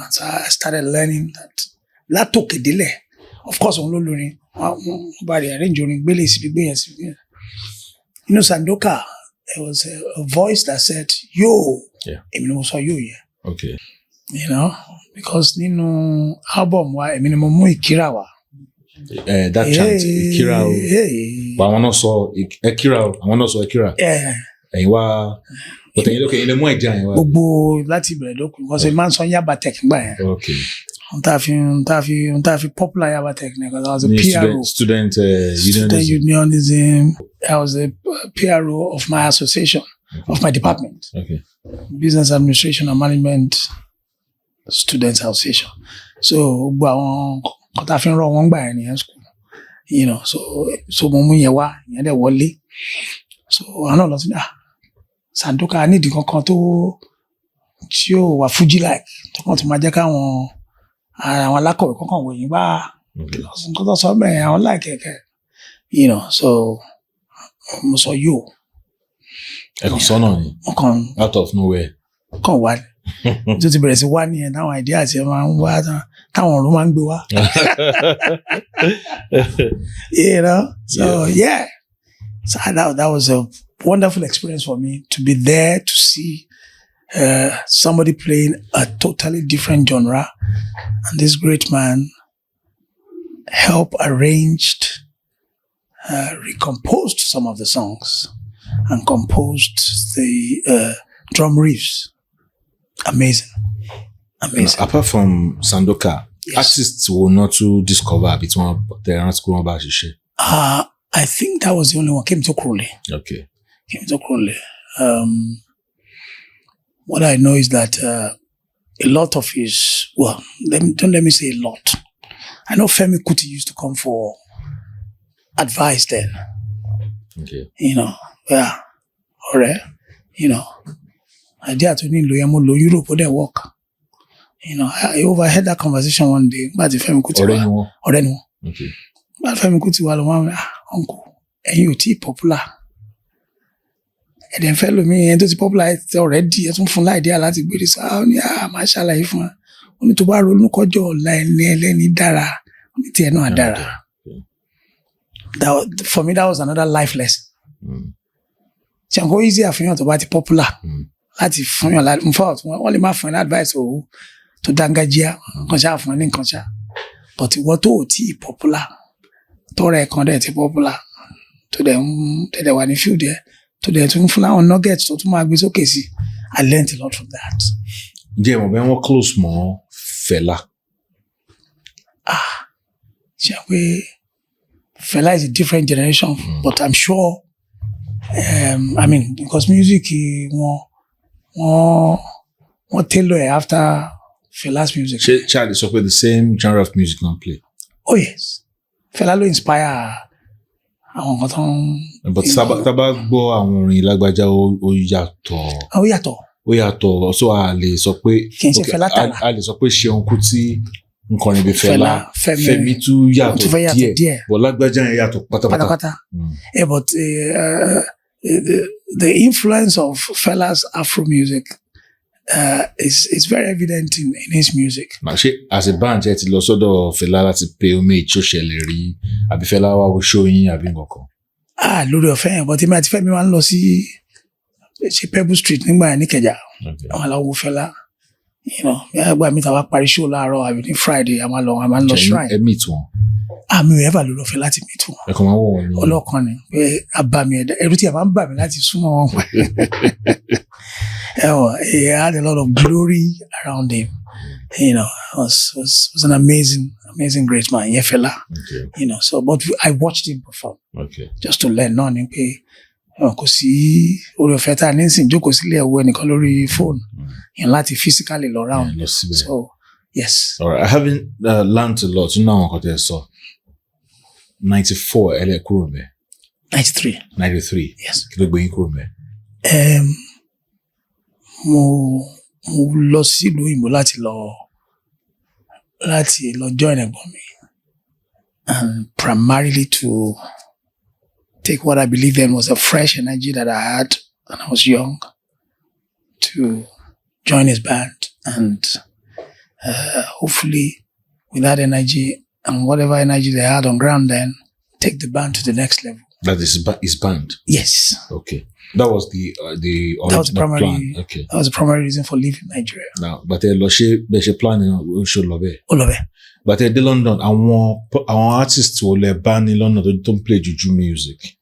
So I started learning that. Látòkèdélẹ̀, of course, on lórin, by the arranging gbélé sí gbé yẹn sí gbé. Sandoka, there was a voice that said, "Yo." Èmi ni mo sọ yo yẹn. Okay. Because nínú album wa, èmi ni mo mú Ìkírà wá. That chant, Ìkírà o. But àwọn náà sọ Ìkírà o, àwọn náà sọ Ìkírà. Ẹ̀yin wá. But ilé mú ẹja yẹn wá. Gbogbo láti ìbẹ̀rẹ̀ dókun because a man sọ Yabatek gbà yẹn. Okay. On ta fi popular Yabatek because I was a PRO. Student unionism. I was a PRO of my association, of my department. Okay. Business Administration and Management Students Association. So gbogbo àwọn kan ta fi ń rọ wọn gbà yẹn ní school. So mo mú yẹn wá, yẹn dẹ̀ wọlé. So àná lọ sí Sandoka nídìí kankan tí ó wà Fuji like tó kàn tó máa jẹ́ káwọn àwọn alákọ̀wé kankan wòyìn bá nǹkan tó sọ bẹ́ẹ̀ àwọn láìkẹ̀kẹ́ so mo sọ yóò. Ẹ̀kan sọ́nà ni out of nowhere. Kàn wá tó ti bẹ̀rẹ̀ sí wá nìyẹn táwọn idea àti ẹ̀ máa ń wá táwọn ọ̀run máa ń gbé wá. So yeah, so that was wonderful experience for me to be there to see somebody playing a totally different genre, and this great man helped arranged, recomposed some of the songs and composed the drum riffs. Amazing. Apart from Sandoka, artists will not to discover between their answers. I think that was the only one. Came to Crowley. Okay. Came to Crowley. What I know is that a lot of his, don't let me say a lot. I know Femi Kuti used to come for advice then. Okay. Yeah. Alright. I did to need Loyamo Europe or their work. I overheard that conversation one day. But the Femi Kuti Already. Okay. But Femi Kuti uncle, and you tea popular. And then fellow me and those popular already. Some fun idea like this. Mashallah, if only to borrow no kojo line dara. No dara. That for me that was another life lesson. Chango easy for you to buy popular. Láti fún yàn in fact wọ́n lè máa fún yàn advice tó dángájíá kan ṣáà fún yàn ní nǹkan ṣáà but ìwọ tó ò tí popular tó rẹ̀ kan dẹ̀ ti popular tó dẹ̀ wà ní field ẹ̀ tó dẹ̀ tún fún láwọn nuggets tó tún máa gbé sókè sí. I learned a lot from that. Ǹjẹ́ mo bẹ́ẹ̀ wọ́n close mọ́ Fẹlá? Ṣé pé Fẹlá is a different generation but I'm sure because music wọ́n tailor it after Fela's music. Charlie sọ pé the same genre of music don't play. Oh yes. Fela ló inspire àwọn nǹkan tó ń. But tábà gbọ́ àwọn orin Lagbaja ó yàtọ̀. Ó yàtọ̀. Ó yàtọ̀ so a lè sọ pé. Kì í ṣe Fela tààrà. A lè sọ pé Ṣeun Kútì nǹkan níbi Fela. Fẹ́mi tún yàtọ̀ díẹ̀. But Lagbaja yẹn yàtọ̀ pátápátá. Yeah, but the influence of Fela's Afro music is very evident in his music. As a band, ẹ ti lọ sọ́dọ̀ Fela láti pay homage tó ṣẹlẹ̀ rí àbí Fela wá wo show yín àbí nǹkan. Lórí ọ̀fẹ́ yẹn but èmi àti Fẹ́mi máa ń lọ sí Pebble Street nígbà yẹn ní Ìkẹjà. Àwọn aláwọ̀ wo Fela. Gbà mí tàwa parí show láàárọ̀ àbí ní Friday a máa ń lọ shrine. Ẹ meet wọn. Mi ò ever lò lọ́fẹ́ láti meet wọn. Ẹ̀kọ́ máa wọ̀ wọ́n ní. Ọlọ́kan ni pé àbàmì ẹ̀dá ẹ̀rù tí a máa ń bà mí láti súnmọ́ wọn. He had a lot of glory around him. Was an amazing great man. Yeah, Fela. Okay. But I watched him perform. Okay. Just to learn on him. Kò sí orí ọ̀fẹ́ tá a ní sìn jókòó sílé ẹ̀wọ̀ ẹnìkan lórí phone. Láti physically lọ round. So, yes. All right. I haven't learned a lot. Now I'm going to 94 ẹlẹ́ kúrò mẹ́. 93. 93. Yes. Kí ló gbé yín kúrò mẹ́? Mo lọ sílùú òyìnbó láti lọ join ẹ̀gbọ́n mi, and primarily to take what I believe then was a fresh energy that I had when I was young to join his band and hopefully with that energy and whatever energy they had on ground then take the band to the next level. That is his band? Yes. Okay. That was the original plan. Okay. That was the primary reason for leaving Nigeria. Now, but the plan should love it. All of it. But in London, our artists will ban in London don't play juju music.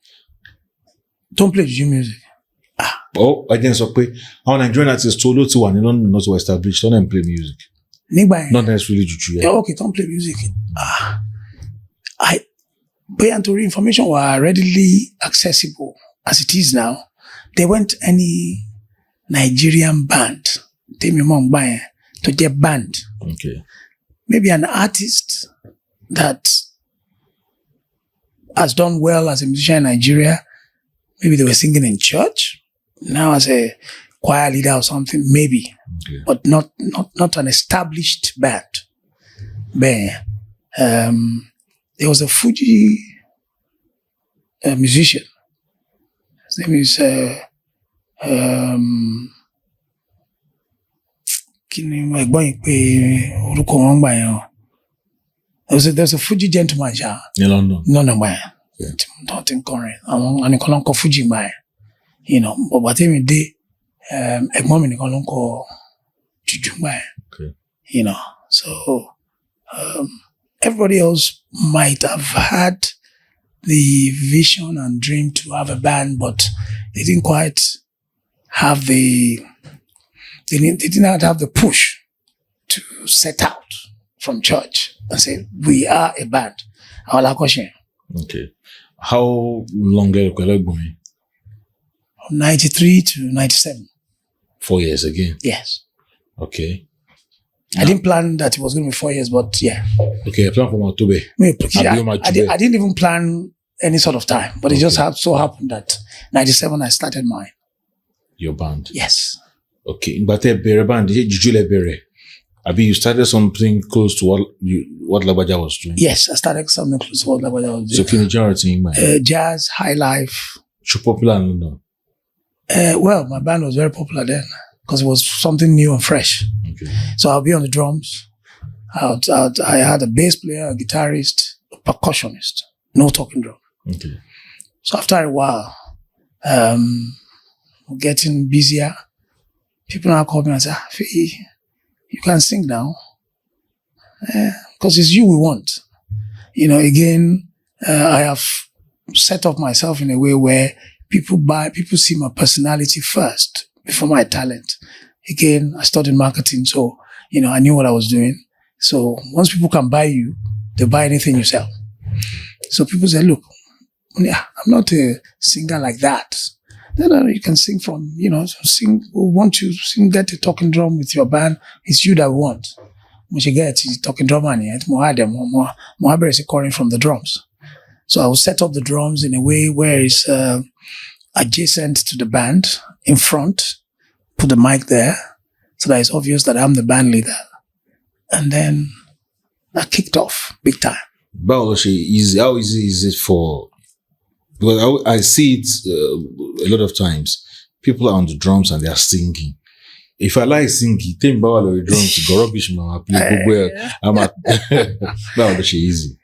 Don't play juju music. Again, so our Nigerian artists told to one in London not to establish, don't play music. Not necessarily juju. Yeah, okay, don't play music. Bayanturi information were readily accessible as it is now. There weren't any Nigerian band. To get band. Okay. Maybe an artist that has done well as a musician in Nigeria. Maybe they were singing in church. Now as a choir leader or something, maybe. Okay. But not an established band. But, there was a Fuji musician. His name is there's a Fuji gentleman in London. No, not in Korea. I'm calling Fuji man. but what time day, ẹ̀gbọ́n mi nìkan ló ń kọ jùjú gbà yẹn. So everybody else might have had the vision and dream to have a band, but they didn't quite have they did not have the push to set out from church and say, we are a band. Okay. How long are you going? From 93 to 97. 4 years again? Yes. Okay. I didn't plan that it was going to be 4 years, but yeah. Okay, I plan from October. I didn't even plan any sort of time, but it just so happened that 97 I started mine. Your band? Yes. Okay. But a band, did you bere? Abi, you started something close to what Lagbaja was doing? Yes, I started something close to what Lagbaja was doing. So can you generate in mind? Jazz, high life. So popular in London? Well, my band was very popular then because it was something new and fresh. Okay. So I'll be on the drums. I had a bass player, a guitarist, a percussionist, no talking drum. Okay. So after a while, getting busier, people now call me and say, Feyi, you can sing now. Because it's you we want. Again, I have set up myself in a way where people see my personality first before my talent. Again, I studied marketing, so, I knew what I was doing. So once people can buy you, they buy anything you sell. So people say, look, I'm not a singer like that. No, you can sing from, sing. We want you to sing, get a talking drum with your band. It's you that we want. We should get a talking drum and it's more calling from the drums. So I will set up the drums in a way where it's adjacent to the band in front, put the mic there so that it's obvious that I'm the band leader. And then I kicked off big time. How easy is it for... Because I see it a lot of times. People are on the drums and they are singing. If I like singing, think about the drums, go rubbish, man. I'm at easy.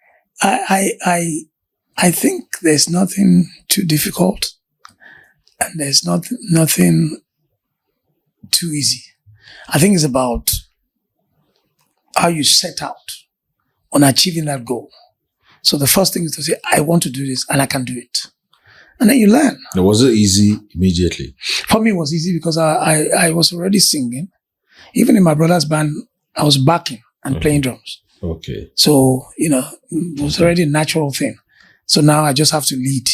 I think there's nothing too difficult and there's nothing too easy. I think it's about how you set out on achieving that goal. So the first thing is to say, I want to do this and I can do it. And then you learn. Was it easy immediately? For me, it was easy because I was already singing. Even in my brother's band, I was backing and playing drums. Okay. So, it was already a natural thing. So now I just have to lead.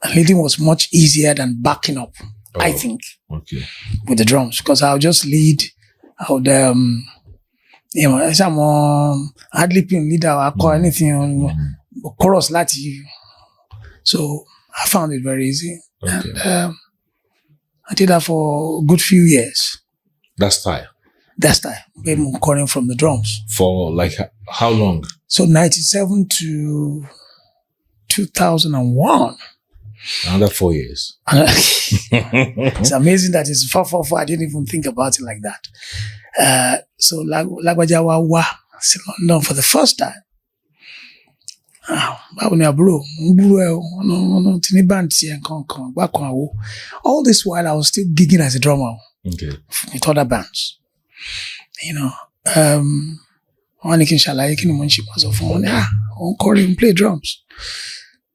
And leading was much easier than backing up, I think, with the drums. Because I'll just lead. I would, hardly playing leader, I'll call anything, chorus lati. So I found it very easy. Okay. And I did that for a good few years. That style? That style. I'm calling from the drums. For like how long? So 97 to 2001. Another 4 years. It's amazing that it's 444. I didn't even think about it like that. So Lagbaja wa sí London for the first time. All this while I was still gigging as a drummer with other bands. One can ṣàlàyé kí ni mo ń ṣe pàṣọ fún wọn ní kọrin play drums.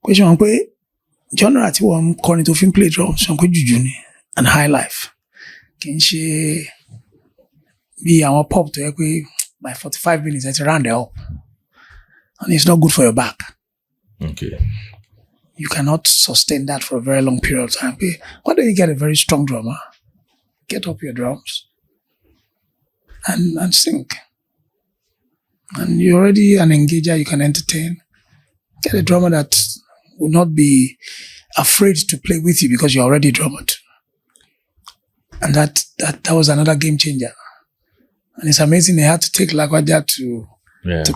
Question pé genre tí wọ́n kọrin tó fi ń play drums ṣe pé jùjú ni and high life. Kì í ṣe bí àwọn pop tó yẹ pé by 45 minutes it's round it up. And it's not good for your back. Okay. You cannot sustain that for a very long period of time. Why don't you get a very strong drummer? Get up your drums and sing. And you're already an engager, you can entertain. Get a drummer that will not be afraid to play with you because you're already a drummer too. And that was another game changer. And it's amazing they had to take Lagbaja to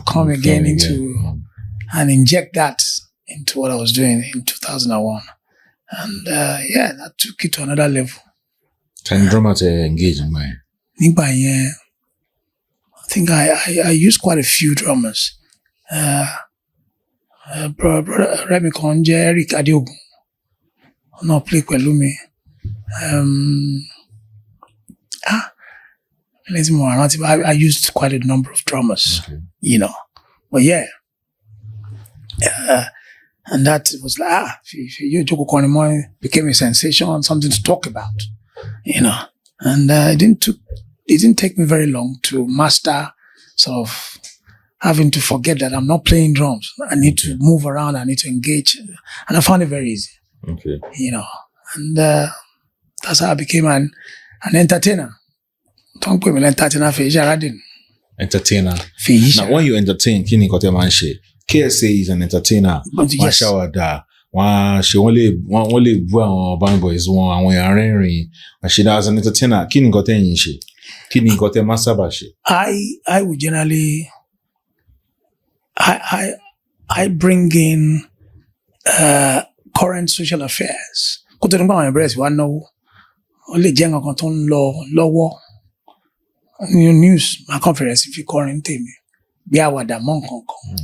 come again and inject that into what I was doing in 2001. And that took it to another level. Can drummer to engage in my? I think I used quite a few drummers. Brother Remy Konje, Eric Adiogun. No play Kwelumi. I used quite a number of drummers, but yeah. And that was like, you became a sensation, something to talk about, and it didn't take me very long to master sort of having to forget that I'm not playing drums. I need to move around. I need to engage. And I found it very easy, and that's how I became an entertainer. Don't put me an entertainer, Feyisara didn't. Entertainer. Feyisara. Now, when you entertain, kini kote manche. KSA is an entertainer. Yes. She only bu àwọn band boys wọn àwọn yarin she as an entertainer. Kini kote yin she. Kini kote masaba she. I would generally I bring in current social affairs. Kó tó nípa àwọn embrace wa náwó. Ó lè jẹ́ nǹkan tó ń lọ lọ́wọ́. News, my conference, if you current tèmi. Bí àwàdà mọ́ nǹkan kan.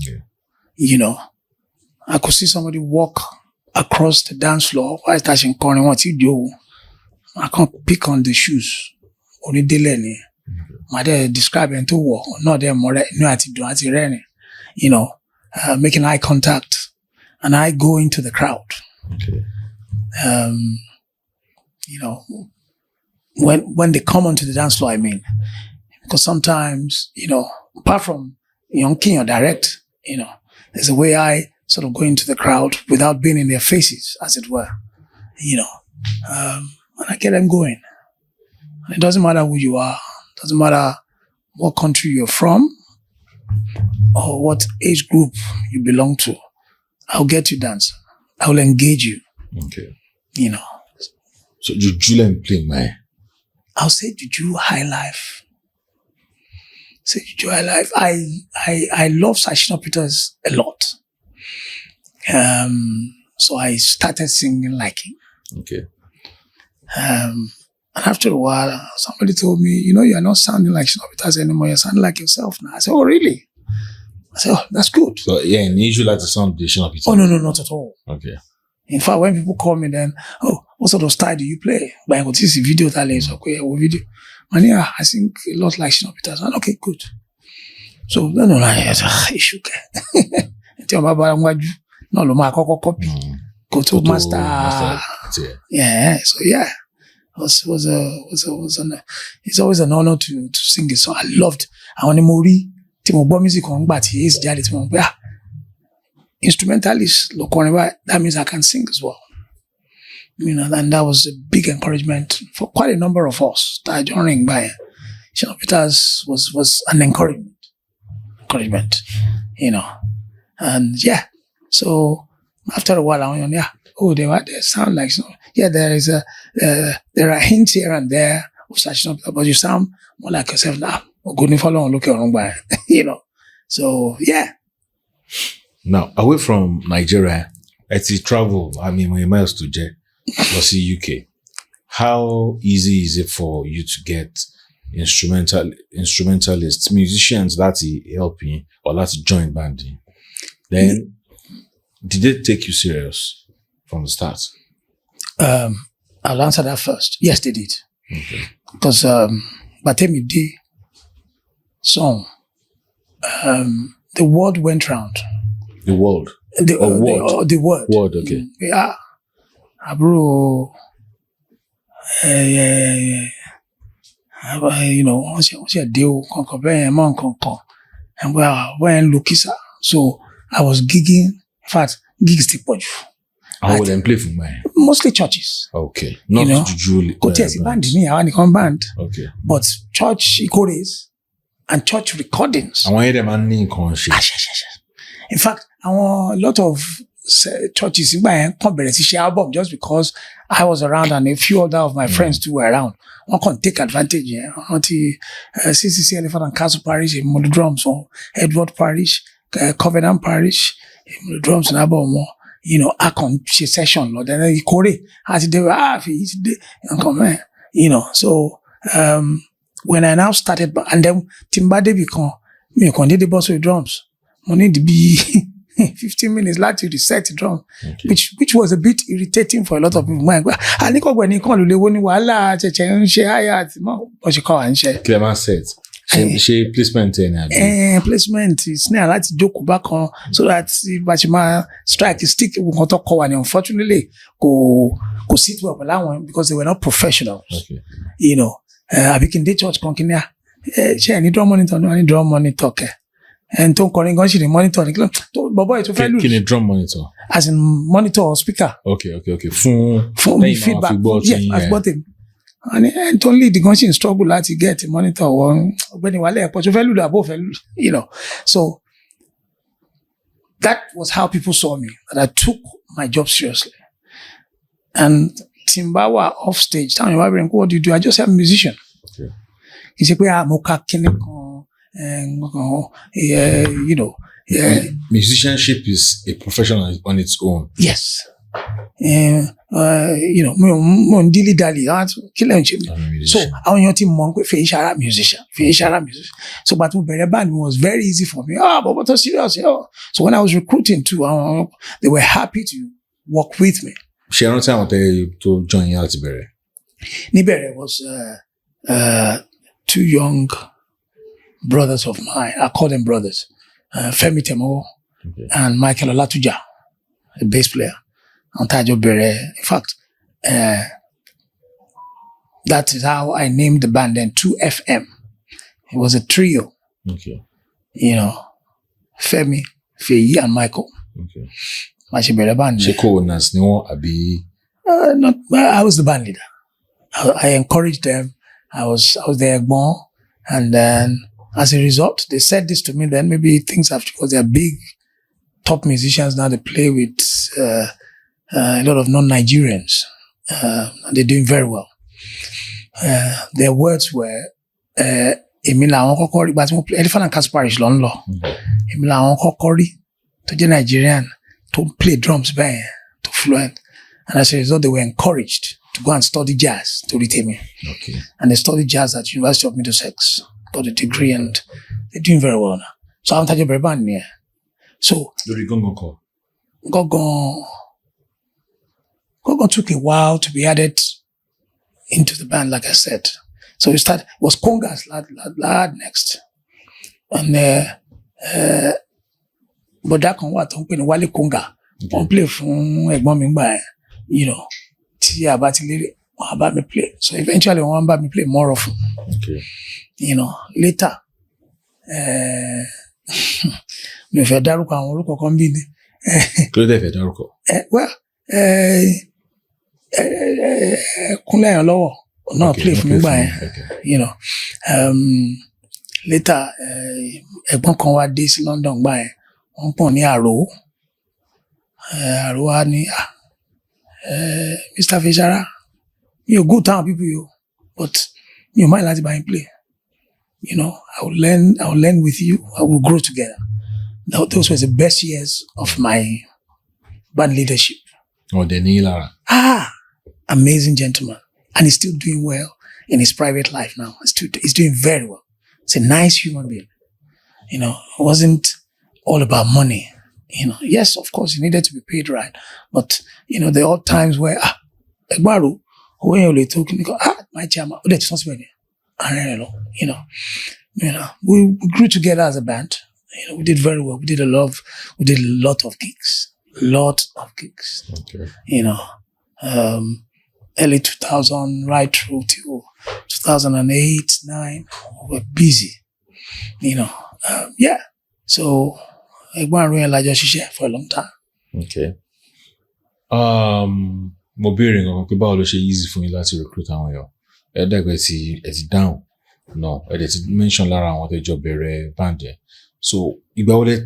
I could see somebody walk across the dance floor while touching calling what you do. I can't pick on the shoes. Only delay. My dad describe and to walk. Not them more no attitude, making eye contact. And I go into the crowd. Okay. When they come onto the dance floor, I mean, because sometimes, apart from young king or direct, there's a way I sort of go into the crowd without being in their faces, as it were, and I get them going. And it doesn't matter who you are, doesn't matter what country you're from or what age group you belong to. I'll get you dancing. I will engage you. Okay. So Juju and play, man. I'll say Juju high life. Say Juju high life. I love Shina Peters a lot. So I started singing like him. Okay. And after a while, somebody told me, you're not sounding like Shina Peters anymore. You're sounding like yourself now. I said, oh, really? I said, oh, that's good. So, yeah, and you usually like to sound the Shina Peters? Oh, no, not at all. Okay. In fact, when people call me then, oh, what sort of style do you play? But I go, this is video talent. Okay, what video? Man, yeah, I sing a lot like Shina Peters. And okay, good. So, issue. No, my copy. Go to master. Yeah. So yeah, it's always an honor to sing it. So I loved. I want to mori. Timo music on, but he is jolly. Instrumentalist, that means I can sing as well. And that was a big encouragement for quite a number of us that joining by. Shina Peters was an encouragement. And yeah. So after a while, I went, they sound like, there are hints here and there of such stuff, but you sound more like yourself now. Good follow on, look around by, So yeah. Now, away from Nigeria, as you travel, miles to UK. How easy is it for you to get instrumentalists, musicians that help you or that join band? Then, did they take you serious from the start? I'll answer that first. Yes, they did. Okay. Because Batemi D song, the word went round. The world? The word. Word, okay. Yeah. Bro. Yeah. What's your deal? And when Lukisa. So I was gigging. In fact, gigs the punch. How would they play for me? Mostly churches. Okay. Not Juju. Band me, I want band. Okay. But church chorus and church recordings. I want them and in fact, I want a lot of churches in my album just because I was around and a few other of my friends too were around. One can take advantage. CCC Elephant and Castle Parish, in drums, or Edward Parish, Covenant Parish, in drums and album. I can session, Lord, and then he called it as they were So when I now started, and then Timbade become me, did the boss with drums. Money to be 50 15 minutes láti reset drum, which was a bit irritating for a lot of people. Àníkọ̀gbẹ̀ nìkan ló léwó ní wàhálà ṣẹ̀ṣẹ̀ ń ṣe hi-hat mọ́ bó ṣe kọ́ à ń ṣe. Clear set. Ṣe placement ẹ̀ ní àbí? Placement snare láti jókòó bákan so that bá ṣe máa strike stick nǹkan tó kọ wà ní unfortunately kò sit well pẹ̀lú àwọn because they were not professionals. You know, àbí kí n dé church kan kí ni ṣe ẹ̀ ní drum monitor ní drum monitor kẹ̀ ẹni tó ń kọrin gan ṣì ní monitor ní kílọ̀ tó bọ̀bọ̀ ètò fẹ́ lù. Kí ni drum monitor? As in monitor or speaker. Okay. Fún feedback. Yes, I've got him. And tó ń lead gan ṣì ń struggle láti get monitor wọn ọ̀gbẹ́ni wálé ẹ̀pọ̀ tó fẹ́ lù àbó fẹ́ lù, you know. So that was how people saw me, that I took my job seriously. And Timbawa off stage, tell me, what do you do? I just am a musician. Okay. He said, you know. Musicianship is a profession on its own. Yes. You know, dilly dally. So I want to monk with Feyisara musician. So, but band was very easy for me. But what was serious? So when I was recruiting too, they were happy to work with me. Ṣé ẹ rántí àwọn tó join yín láti bẹ̀rẹ̀? Níbẹ̀rẹ̀ was 2 young brothers of mine. I call them brothers. Femi Temo and Michael Olatuja, a bass player. In fact, that is how I named the band then 2FM. It was a trio. Okay. You know, Femi, Feyi, and Michael. Okay. Band. Co-owners ni wọ́n àbí? I was the band leader. I encouraged them. I was their ẹ̀gbọ́n, and then as a result, they said this to me. Then maybe things have, because they are big, top musicians now. They play with a lot of non-Nigerians, and they're doing very well. Their words were, "Èmi làwọn kọ́kọ́ rí, but mo play Elephant and Castle Parish lọ ń lọ. Èmi làwọn kọ́kọ́ rí tó jẹ́ Nigerian to play drums bẹ́ẹ̀ to fluent." And as a result, they were encouraged to go and study jazz to retain me. Okay. And they studied jazz at University of Middlesex, got a degree, and they're doing very well now. So I'm touching very band here. So lórí gángan kọ. Gángan took a while to be added into the band, like I said. So it was congas lad next. And but that kan wà tó ń pè ní Wálé Conga. Wọ́n play fún ẹ̀gbọ́n mi gbà yẹn, you know. Tí a bá ti lérè, wọ́n bá mi play. So eventually wọ́n bá mi play more often. Okay. You know, later, mi ò fẹ́ dárúkọ àwọn orúkọ kan bí ni. Kí ló dé fẹ́ dárúkọ? Well, Kúnlé Ìyànlọ́wọ́ náà play fún mi gbà yẹn, you know. Later, ẹ̀gbọ́n kan wá dé sí London gbà yẹn, wọ́n pọ̀ ní Àrò. Àrò wá ní, Mr. Feyisara, you're good town people, but you might like to buy and play. You know, I will learn with you. I will grow together. Those were the best years of my band leadership. Oh, Lara. Amazing gentleman. And he's still doing well in his private life now. He's doing very well. He's a nice human being. You know, it wasn't all about money. You know, yes, of course, he needed to be paid right. But, you know, there are times where, Egbaru, when you're talking, my chairman, you know, we grew together as a band. You know, we did very well. We did a lot of gigs. Okay. You know, early 2000, right through to 2008, 2009, we were busy. You know, yeah. So, Egbaru and Lajo ṣiṣẹ́ for a long time. Okay. Mo béèrè nǹkan pé báwo ló ṣe easy fún yín láti recruit àwọn èèyàn. Ẹ dàgbẹ́ ti down. No, ẹ dẹ̀ ti mention lára àwọn tó jọ bẹ̀rẹ̀ band yẹn. So, ìgbà wo lẹ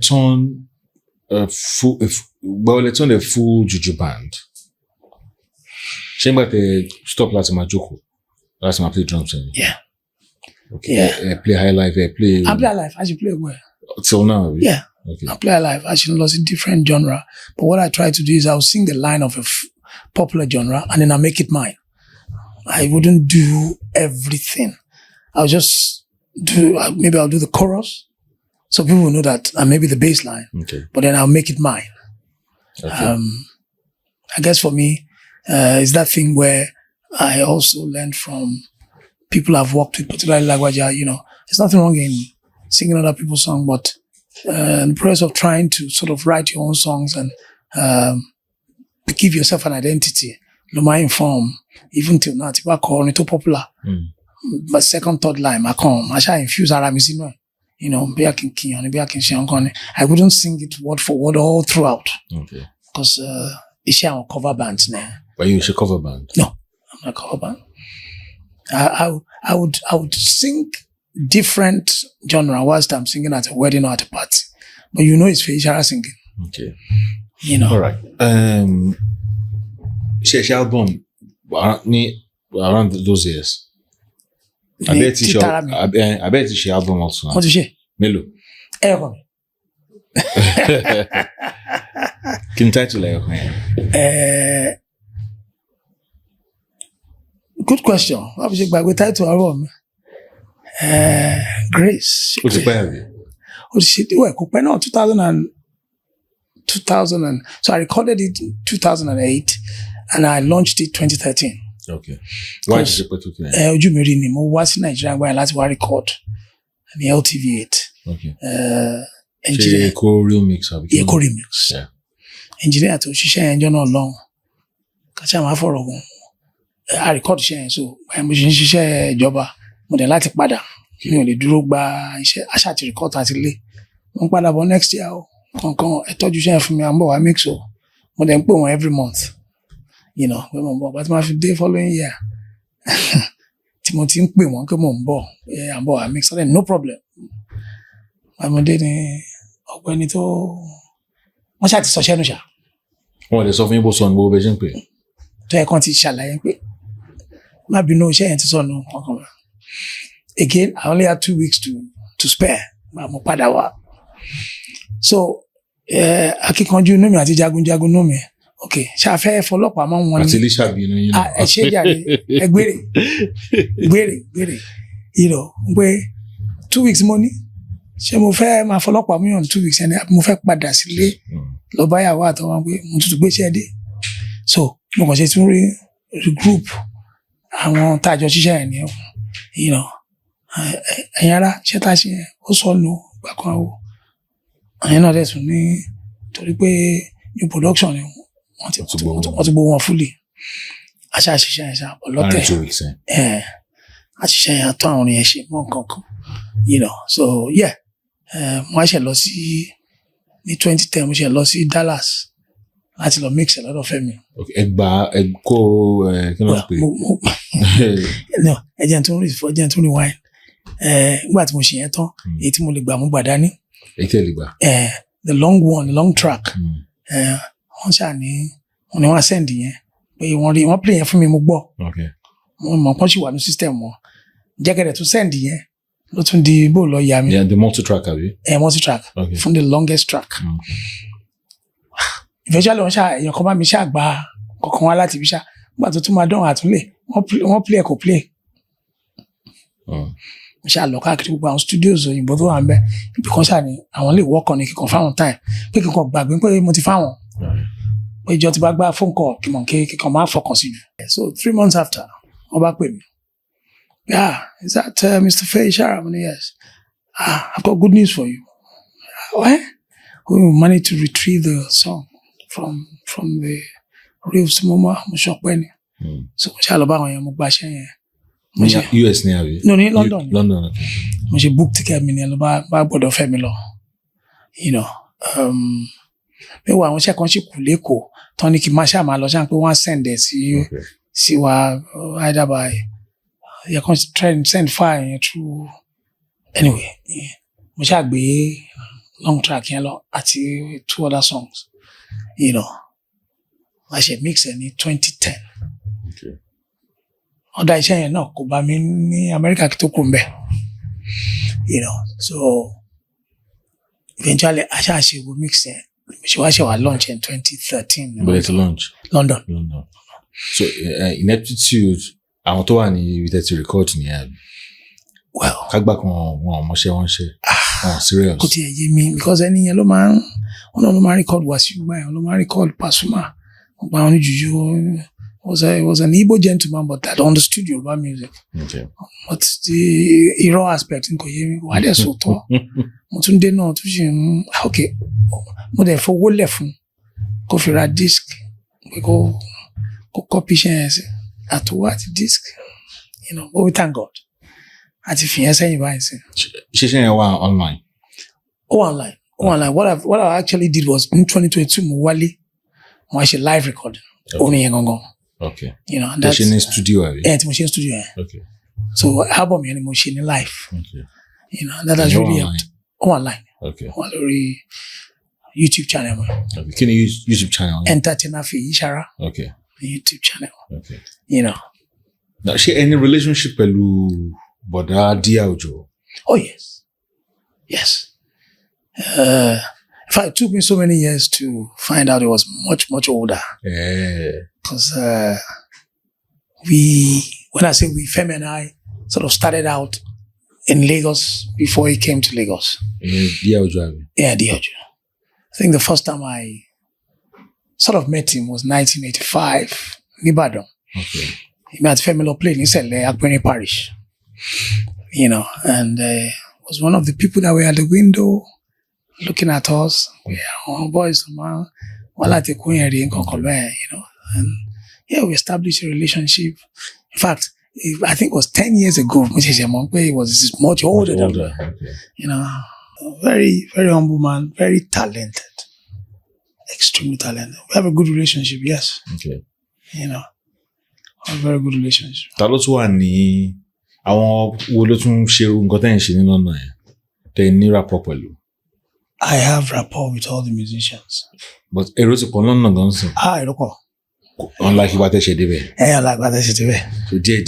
turn a full juju band? Ṣé nígbà tẹ stop láti máa jókòó, láti máa play drums yẹn? Yeah. Okay. Yeah. Play high life, I play high life. I should play well. Till now? Yeah. Okay. I play live. I should lose a different genre. But what I try to do is I'll sing the line of a popular genre and then I'll make it mine. I wouldn't do everything. I'll just maybe I'll do the chorus. So people will know that maybe the bass line, but then I'll make it mine. Okay. I guess for me, it's that thing where I also learned from people I've worked with, particularly Lagbaja. You know, there's nothing wrong in singing other people's songs, but the process of trying to sort of write your own songs and give yourself an identity, my inform, even till now, if I call it too popular, but second, third line, I shall infuse Aramisi, you know, I wouldn't sing it word for word all throughout. Okay. Because it's a cover band now. But you should cover band? No, I'm not a cover band. I would sing different genre whilst I'm singing at a wedding or at a party. But you know it's Feyisara singing. Okay. You know. All right. She album around those years. I bet she album also. What is she? Melo. Can you title it? Good question. What was it by the title album? Grace. What's it by? What she do? Well, 2000 and so I recorded it in 2008 and I launched it 2013. Okay. Why did you put it there? Ojumiri ni mo wá sí Nigeria where láti wá record ní LTV8. Okay. Engineer Eco Remix. Eco Remix. Yeah. Engineer tó ṣiṣẹ́ ẹjọ́ náà long. Kacha máa fọ̀rọ̀ gun. I record iṣẹ́ yẹn so mo ṣe ń ṣiṣẹ́ ìjọba mo dẹ̀ láti padà. Mi ò lè dúró gba iṣẹ́ àṣà ti record àti lé. Mo ń padà bọ̀ next year o. Kankan ẹ tọ́jú iṣẹ́ yẹn fún mi à ń bọ̀ wá mix o. Mo dẹ̀ ń pè wọ́n every month. You know, when mo ń bọ̀, but my day following year. Tí mo ti ń pè wọ́n pé mo ń bọ̀, à ń bọ̀ wá mix then no problem. Àmọ́dé ni ọ̀gbẹ́ni tó wọ́n ṣáà ti sọ ṣẹ́nu ṣá. Wọ́n lè sọ fún yín bó sọ ní gbogbo ẹjẹ́ ń pè. Tó yẹ kán ti ṣàlàyé pé má bínú iṣẹ́ yẹn ti sọnù kankan. Again, I only had 2 weeks to spare. Mo padà wá. So, akíkanjú inú mi àti jagunjagun inú mi. Okay, ṣàfẹ́ fọlọ́pàá mọ́ wọn ni. Àti Lísàbí inú yín náà. Ẹ ṣe jàre, ẹ gbére. You know, pé 2 weeks mo ní. Ṣé mo fẹ́ máa fọlọ́pàá mú yàn 2 weeks ẹni mo fẹ́ padà sílé lọ báyàwó àtọwọ́n pé mo tuntun gbé iṣẹ́ dé. So, mo kàn ṣe tún regroup àwọn tájọ ṣiṣẹ́ ẹ̀ ní you know. Ẹ̀yin ara ṣẹ́ tá a ṣe yẹn ó sọnù ìgbà kan o. Ẹ̀yin náà dẹ̀ tún ní torí pé new production ni wọ́n ti gbó wọn fúlì. Aṣá àṣìṣe yẹn ṣá ọlọ́tẹ̀. Àṣìṣe yẹn àtọ́ àwọn orin yẹn ṣe mọ́ nǹkan. You know, so yeah. Mo ṣe lọ sí ní 2010 mo ṣe lọ sí Dallas láti lọ mix ẹ̀ lọ́dọ̀ Fẹ́mi. Okay, kó kí ló ń pè. No, ẹjẹ tó ń rewind. Nígbà tí mo ṣe yẹn tán, èyí tí mo lè gbà mo gbà dání. Èyí tí ẹ lè gbà. The long one, the long track. Wọ́n ṣáà ní wọ́n ní wọ́n send yẹn pé wọ́n play yẹn fún mi mo gbọ́. Okay. Mo mọ̀ pọ́n sì wà ní system wọn. Jẹ́gẹ̀dẹ̀ tó send yẹn ló tún di bó lọ yà mí. Yeah, the multi-track àbí? Multi-track. Okay. From the longest track. Okay. Eventually wọ́n ṣáà èèyàn kan bá mi ṣáà gba kọ̀ọ̀kan wá láti ibi ṣáà. Nígbà tó tún máa dán àtúnlẹ̀ wọ́n play kò play. Mo ṣáà lọ káàkiri gbogbo àwọn studios òyìnbó tó wà ń bẹ ibi kan ṣáà ni àwọn lè work on ní kíkan fáwọn time pé kíkan gbàgbé pé mo ti fáwọn pé ìjọ ti bá gbá phone call kíkan máa fọkàn sí jù. So 3 months after wọ́n bá pè mí. Yeah, is that Mr. Feyisara? I mean, yes. I've got good news for you. What? We managed to retrieve the song from the reels to Mama Mushokweni. So mo ṣáà lọ bá àwọn yẹn mo gba iṣẹ́ yẹn. US ní àbí? No, ní London. London. Okay. Mo ṣe book ticket mi ní lọ bá gbọ́dọ̀ fẹ́ mi lọ. You know, mẹ́wàá àwọn iṣẹ́ kan ṣì kù lẹ́kọ̀ọ́ tán ní kí n máa ṣáà máa lọ ṣáà pé wọ́n á send ẹ̀ sí wa either by you can try and send file through anyway. Mo ṣáà gbé long track yẹn lọ àti 2 other songs. You know, I ṣe mix ẹ̀ ní 2010. Okay. Ọ̀dà iṣẹ́ yẹn náà kò bá mi ní Amẹ́ríkà kí tó kù mbẹ̀. You know, so eventually aṣá ṣe wo mix yẹn ṣe wá launch in 2013. But it's launch? London. So ineptitude àwọn tó wà ní ibi tẹ́tí record nìyẹn. Well, kágbà kan wọn ọmọọṣẹ́ wọn ṣe. Oh, serious. Kò tiẹ̀ yé mi because ẹni yẹn ló máa ń record Wasiu gbà yẹn, ló máa ń record Pasuma. Gba àwọn oníjùjú. Was an Igbo gentleman, but that understood Yoruba music. Okay. But the hero aspect in Koyemi, why they so tall? Motunde no to him. Okay, mo dey for wole fun. Go for a disc. We go copy shares at what disc. But we thank God. At if you say you buy it. She saying online. Online. What I actually did was in 2022, Mwali, I live recording. Only Yengongo. Okay. And that's machine studio. It's machine studio. Okay. So album and machine live. Okay. That has really helped. Online. Okay. YouTube channel. Okay. Can you use YouTube channel? Entertainer Feyisara. Okay. YouTube channel. Okay. Now, she any relationship pẹ̀lú Bọ̀dá Díà Òjó? Oh yes. Yes. In fact, it took me so many years to find out he was much, much older. Yeah. Because when I say we, Femi and I sort of started out in Lagos before he came to Lagos. Díà Òjó. Yeah, Díà Òjó. I think the first time I sort of met him was 1985 in Ibadan. Okay. He met Femi Lo playing in Akinwumi Parish. And was one of the people that were at the window looking at us. Yeah, boys, man. And yeah, we established a relationship. In fact, I think it was 10 years ago, which is he was much older than me. Okay. Very, very humble man, very talented. Extremely talented. We have a good relationship, yes. Okay. A very good relationship. Ta ló tún wà ní àwọn wo ló tún ṣe nǹkan tẹ́ ń ṣe ní London yẹn? Tẹ́ ní rapport pẹ̀lú? I have rapport with all the musicians. But èrò ti pọ̀ London gan sìn. Èrò pọ̀. Unlike ìgbà tẹ́ ṣe débẹ̀. Unlike ìgbà tẹ́ ṣe débẹ̀. So díẹ̀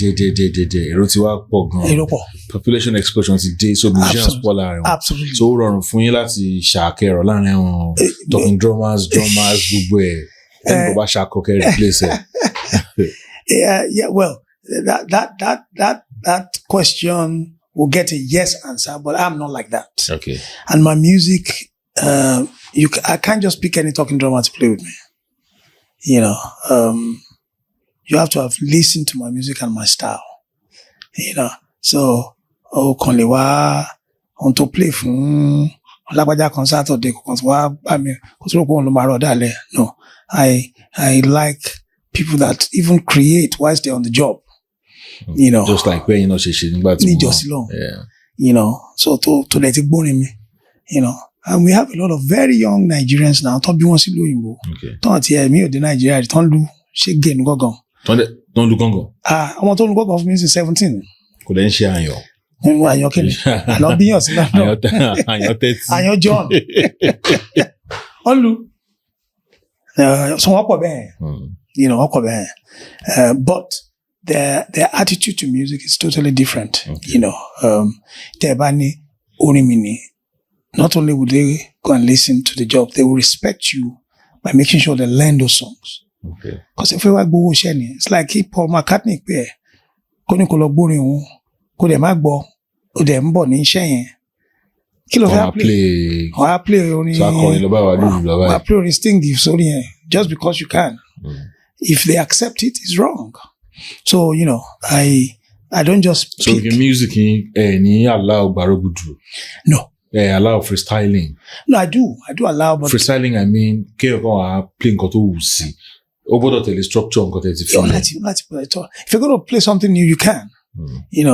èrò ti wá pọ̀ gan. Èrò pọ̀. Population explosion ti dé, so musicians pọ̀ láàrin wọn. Absolutely. So ó rọrùn fún yín láti ṣàkẹ́rọ̀ láàrin àwọn talking drummers gbogbo ẹ̀. Ẹni kò bá ṣàkọ́kẹ́ replace ẹ̀. Yeah. Well, that question will get a yes answer, but I'm not like that. Okay. And my music, I can't just pick any talking drummer to play with me. You have to have listened to my music and my style. So Konlewa on to play from Lagbaja concert or no, I like people that even create whilst they're on the job. Just like when but just long. Yeah. So to let it burn in me. And we have a lot of very young Nigerians now. Don't be one si lo okay. Don't hear me or the Nigeria. Don't do shake game go gone. Don't do Congo. I want to go for me since 17. Could then share your. You're kidding. I not be yours. No. And you're John. Onlu. So what but their attitude to music is totally different. Okay. Not only would they go and listen to the job, they will respect you by making sure they learn those songs. Okay. Because if we were go it's like Paul McCartney pé kò ní kó lọ gbórin òun kò dẹ̀ má gbọ́ ó dẹ̀ ń bọ̀ ní iṣẹ́ yẹn kí ló fẹ́ play orin so akọrin lọ bá wà lórí lọ bá play orin sting sórí yẹn just because you can. If they accept it, it's wrong. So I don't just so pick. your music ní allow Barogudu? No. Allow freestyling? No, I do allow, but freestyling, I mean, kéèyàn kan play nǹkan tó wù sí. Ó gbọ́dọ̀ tẹ̀lé structure nǹkan tẹ̀ ti fi. If you're going to play something new, you can.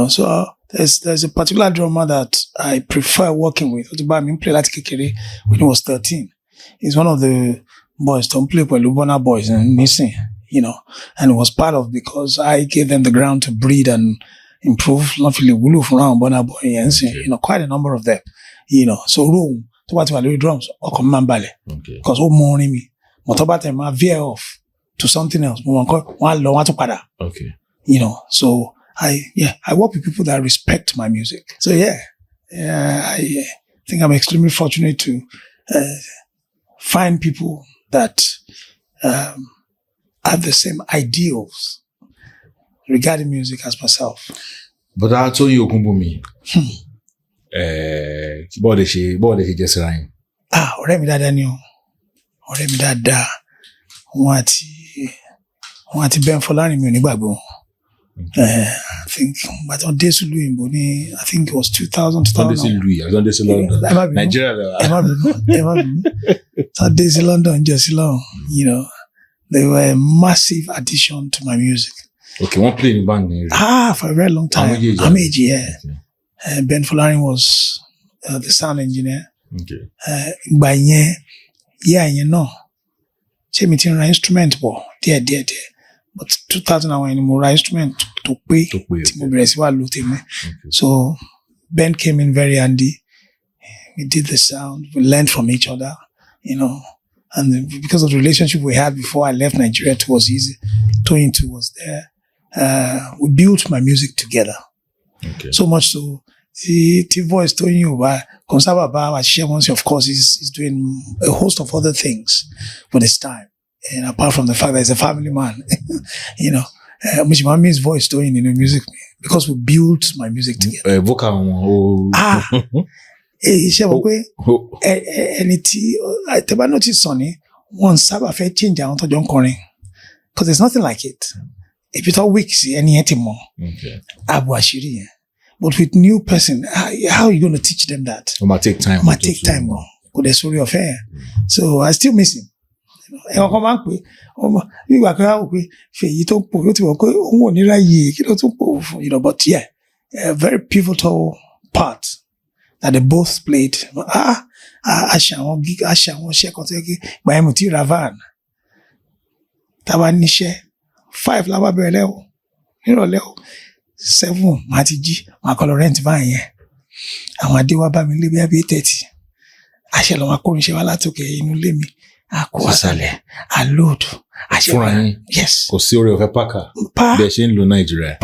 So there's a particular drummer that I prefer working with. Play like kékeré when he was 13. He's one of the boys don't play with Lubona boys and missing, and it was part of because I gave them the ground to breed and improve. Not really wulu from Bona boy and quite a number of them. So room to what we drums or command ballet. Because all morning me, but I veer off to something else. Okay. So I work with people that respect my music. So I think I'm extremely fortunate to find people that have the same ideals regarding music as myself. But I told you, Akinwumi, bọ́ọ̀lù ṣe jẹ́ síra yín. Ọ̀rẹ́ mi dáadáa ni o. Ọ̀rẹ́ mi dáadáa. Wọ́n àti Ben Fọlárin mi ò ní gbàgbé wọn. I think but on dé sílùú òyìnbó ní I think it was 2000. Wọ́n dé sí ìlú yìí, wọ́n dé sí London. Nàìjíríà lẹ́wà. Ẹ má bínú. Wọ́n dé sí London jẹ́ sí lọ́run. You know, they were a massive addition to my music. Okay, wọ́n play ní band ní rí. For a very long time. Ameji, yeah. Okay. Ben Fọlárin was the sound engineer. Okay. Ìgbà yẹn náà ṣé mi ti ń ra instrument bọ̀ díẹ̀. But 2001 ni mo ra instrument tó pé tí mo bẹ̀rẹ̀ sí wá lò tèmi. So Ben came in very handy. We did the sound. We learned from each other, you know. And because of the relationship we had before I left Nigeria, it was easy. Toyin too was there. We built my music together. Okay. So much so, the voice Toyin Yoruba, Konsaba Baba Shemonsi, of course, is doing a host of other things with his time. And apart from the fact that he's a family man, you know, Mishimami's voice Toyin in the music because we built my music together. Vocal. Ṣé mo pé ẹni tí tẹ́bá notice sọ ni wọ́n sábà fẹ́ change àwọn tọ́jọ́ ń kọrin because there's nothing like it. If you talk weeks, ẹni yẹn ti mọ̀ àbò àṣírí yẹn. But with new person, how are you going to teach them that? It might take time. Kò dẹ̀ sórí ọ̀fẹ́. So I still miss him. Ẹ̀wọ̀n kan máa ń pè nígbà kan á wò pé fèyí tó ń pò yóò ti wọ̀ pé òun ò ní ráyè kí ló tún pò fún, you know, but yeah, a very pivotal part that they both played. Àṣàwọn iṣẹ́ kan tó yẹ kí gbàyẹn mo ti ra van. Tábà níṣẹ́ 5 lábá bẹ̀rẹ̀ lẹ́wọ̀ nírọ̀lẹ́ o 7 máa ti jí máa kọ́ lọ rent van yẹn. Àwọn adé wá bá mi lé bí i 30. Àṣẹ lọ́wọ́ akórinṣẹ́ wá látòkè inú ilé mi. Àkó àṣàlẹ̀ àlóòdù. Fúnra yín. Yes. Kò sí oore ọ̀fẹ́ pákà. Bí ẹ ṣe ń lo Nàìjíríà.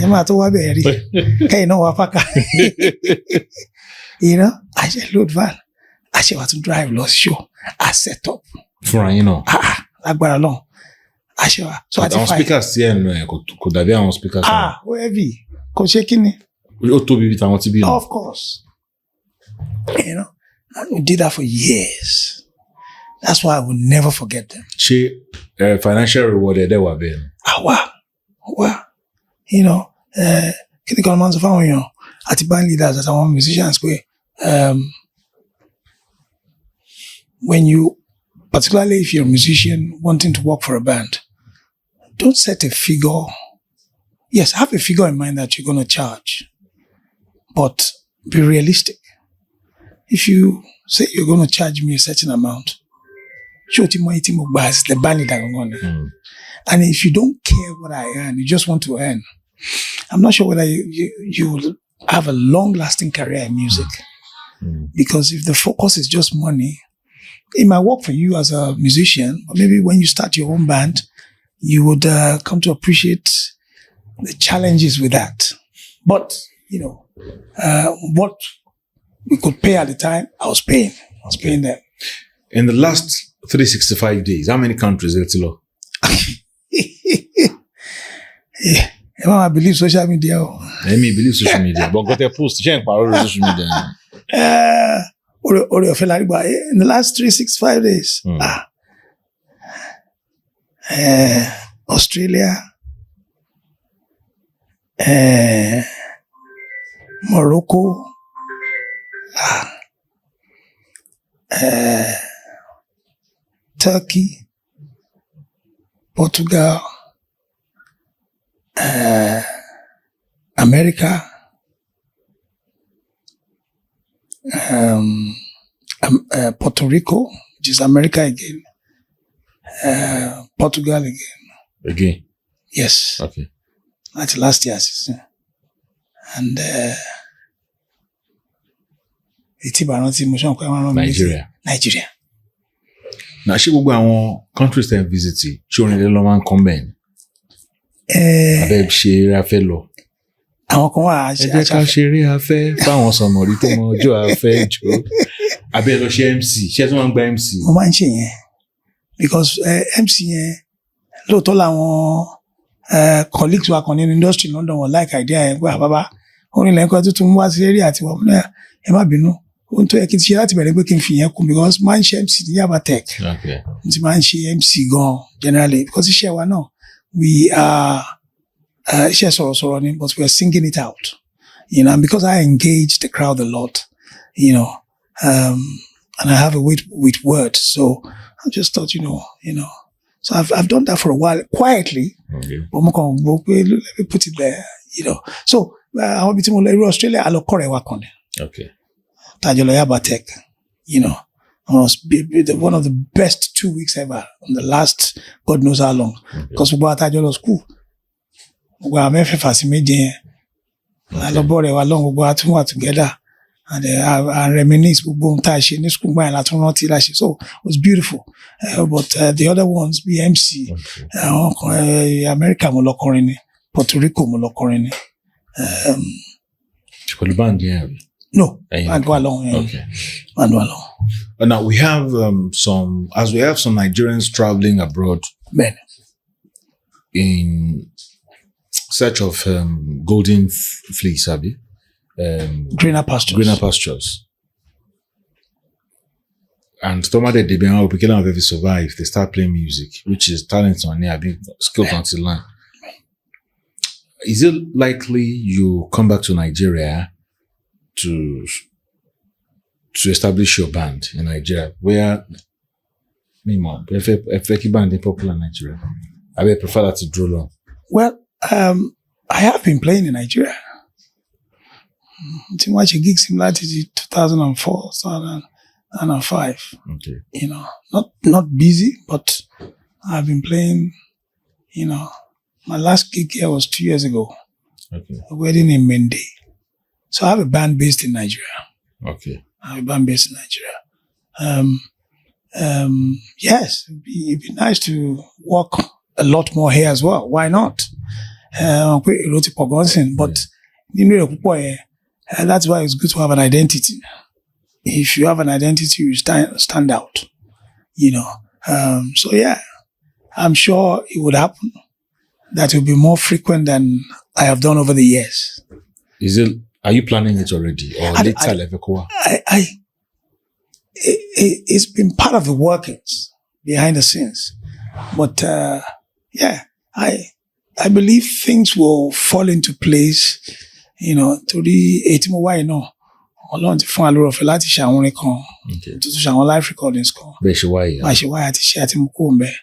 Máa tó wá bẹ̀rẹ̀ rí kẹ́yìn náà wá pákà. You know, àṣẹ load van. Àṣẹ wà tún drive lọ sí show. A set up. Fúnra yín náà. Lágbára lọ́hùn. Àṣẹ wa. So àwọn speakers tí ẹ̀ ń lọ yẹn kò dàbí àwọn speakers. Ó heavy. Kò ṣe kí ni. Ó tóbi bí tàwọn tí bí lọ. Of course. You know, and we did that for years. That's why I will never forget them. Ṣé financial reward ẹ̀dẹ̀ wà bẹ́ẹ̀? Wá. You know, kí ni kan máa ń sọ fáwọn èèyàn àti band leaders àti àwọn musicians pé when you, particularly if you're a musician wanting to work for a band, don't set a figure. Yes, have a figure in mind that you're going to charge, but be realistic. If you say you're going to charge me a certain amount, the band leader and if you don't care what I earn, you just want to earn, I'm not sure whether you will have a long-lasting career in music. Because if the focus is just money, it might work for you as a musician, but maybe when you start your own band, you would come to appreciate the challenges with that. But, you know, what we could pay at the time, I was paying them. In the last 365 days, how many countries did you I believe social media. Let me believe social media. But got a post, change power social media. In the last 365 days. Australia, Morocco, Turkey, Portugal, America, Puerto Rico, which is America again, Portugal again. Yes. Okay. That's last year. And Nigeria. Now, ṣé gbogbo àwọn countries that visit ṣé orin ilé lọ máa ń come bẹ́ẹ̀ ni? Abẹ́ ṣe eré afẹ́ lọ. Àwọn kan wà ẹ jẹ́ ká ṣe eré afẹ́ fáwọn sọmọrí tó mọ ọjọ́ afẹ́ jọ. Abẹ́ lọ ṣe MC, ṣé tí wọ́n ń gba MC? Mo máa ń ṣe yẹn because MC yẹn lóòótọ́ làwọn colleagues wa kan nínú industry London wọ́n like idea yẹn pé àbábá orin lẹ́kọ̀ọ́ tó tún wá sí eré àti wọ́n náà ẹ má bínú ohun tó yẹ kí n ṣe láti bẹ̀rẹ̀ pé kí n fi yẹn kún because máa ń ṣe MC ní Yaba Tech n ti máa ń ṣe MC gan generally because iṣẹ́ wa náà we are iṣẹ́ sọ̀rọ̀sọ̀rọ̀ ni but we are singing it out, you know, and because I engage the crowd a lot, you know, and I have a way with words, so I just thought, you know, so I've done that for a while quietly. But let me put it there, you know. So I want to be Australia. I look Korea. Okay. Tajolo Yaba Tech, you know, one of the best 2 weeks ever. In the last, God knows how long, because we were at Tajolo school. We are made fascinating. I love both of long. We were together, and I reminisce. We both touch in school. So it was beautiful. But the other ones, BMC, America, Puerto Rico, no, I go along. Okay. I go along. Now we have some Nigerians traveling abroad in search of golden fleece, greener pastures. And Tomade de Bian will be survive if they start playing music, which is talent on there, skills until land. Is it likely you come back to Nigeria to establish your band in Nigeria? Where if band is popular in Nigeria, I would prefer that to draw long. Well, I have been playing in Nigeria. Too much a gig similar to 2004, 2005. Okay. You know, not busy, but I've been playing. You know, my last gig here was 2 years ago. Okay. A wedding in Mende. So I have a band based in Nigeria. Okay. Yes, it'd be nice to work a lot more here as well. Why not? But that's why it's good to have an identity. If you have an identity, you stand out. You know. So yeah, I'm sure it would happen. That will be more frequent than I have done over the years. Are you planning it already? Or it's been part of the workings behind the scenes. But yeah, I believe things will fall into place, you know, to the 18 why no. Ọlọ́run ti fún alóore ọ̀fẹ́ láti ṣe àwọn orin kan, tó tún ṣe àwọn live recordings kan. Bẹ́ẹ̀ ṣe wáyé. Bá ṣe wáyé àti ṣe àti mú kúrò ńbẹ̀.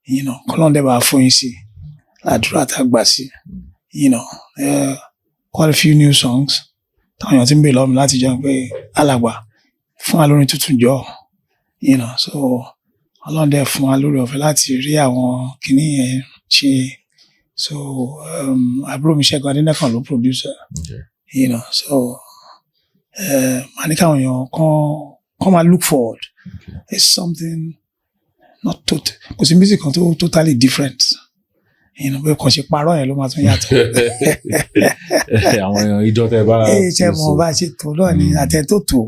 You know, kọ́lọ́run dẹ̀ bá fún yín sí, ládùúrà tá a gbà sí. You know, quite a few new songs. Táwọn èèyàn ti ń bèèrè lọ́wọ́ mi láti jẹun pé alàgbà fún alórin tuntun jọ. You know, so Ọlọ́run dẹ̀ fún alóore ọ̀fẹ́ láti rí àwọn kìíní yẹn ṣe. So àbúrò mi Ṣẹ́gun Adénẹ́kàn ló producer. You know, so Manika come and look forward. It's something not total, because music is totally different. You know, because you parọ́ yẹn ló máa tún yàtọ̀. Àwọn èèyàn ìjọ tẹ́ bá. Ṣé mo bá ṣe tó náà ni àtẹ̀tò tó.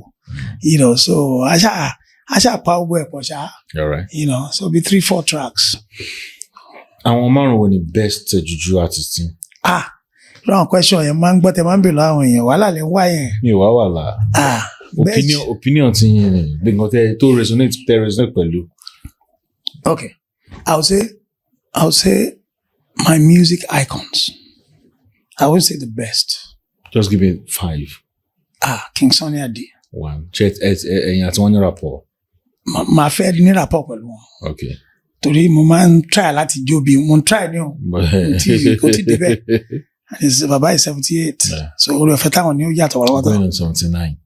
You know, so aṣá pa owó ẹ̀ pọ̀ ṣá. All right. You know, so be 3-4 tracks. Àwọn márùn-ún wo ni best juju artist? Wrong question. Yẹn máa ń gbọ́ tẹ máa ń bèèrè láwọn èèyàn wàhálà lè ń wá yẹn. Mi ò wá wàhálà. Opinion ti yẹn ni bí nǹkan tẹ tó resonate pẹ̀lú. Okay, I'll say my music icons. I won't say the best. Just give me 5. King Sunny Ade. 1. Ẹ̀yin àti wọn ní rapport. Màá fẹ́ ní rapport pẹ̀lú wọn. Okay. Torí mo máa ń try láti jó bí mo ń try ní o. Kò tí débẹ̀. Bàbá is 78. Yeah. So orí ọ̀fẹ́ táwọn ní ó yàtọ̀ wọ́lọ́wọ́tọ̀. Going on 79.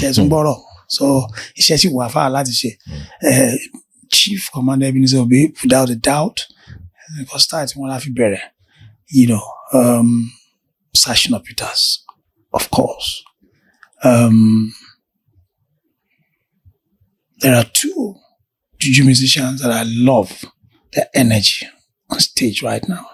Jẹ̀sùn gbọ́rọ̀. So iṣẹ́ sì wà fáà láti ṣe. Chief Commander Ebenezer Obey, without a doubt. Because start wọn la fi bẹ̀rẹ̀. You know, Sashina Peters, of course. There are 2 juju musicians that I love their energy on stage right now.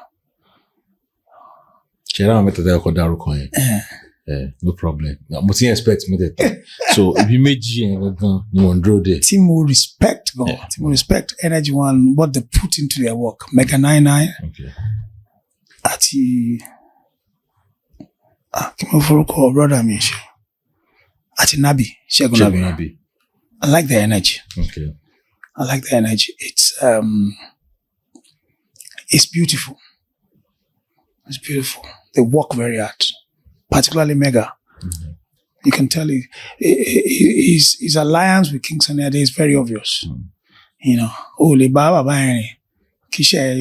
No problem. Mo ti expect me that. So if you méjì yẹn gan ni mo dúró dé. Tí mo respect energy one, what they put into their work. Mega 99. Okay. Kí mo forúkọ brother mi ṣe. Àti Nabi, Ṣẹ́gun Nabi. I like the energy. Okay. I like the energy. It's beautiful. It's beautiful. They work very hard, particularly Mega. Mm-hmm. You can tell his alliance with King Sunny Ade is very obvious. Mm. You know, le ba baba yin ki se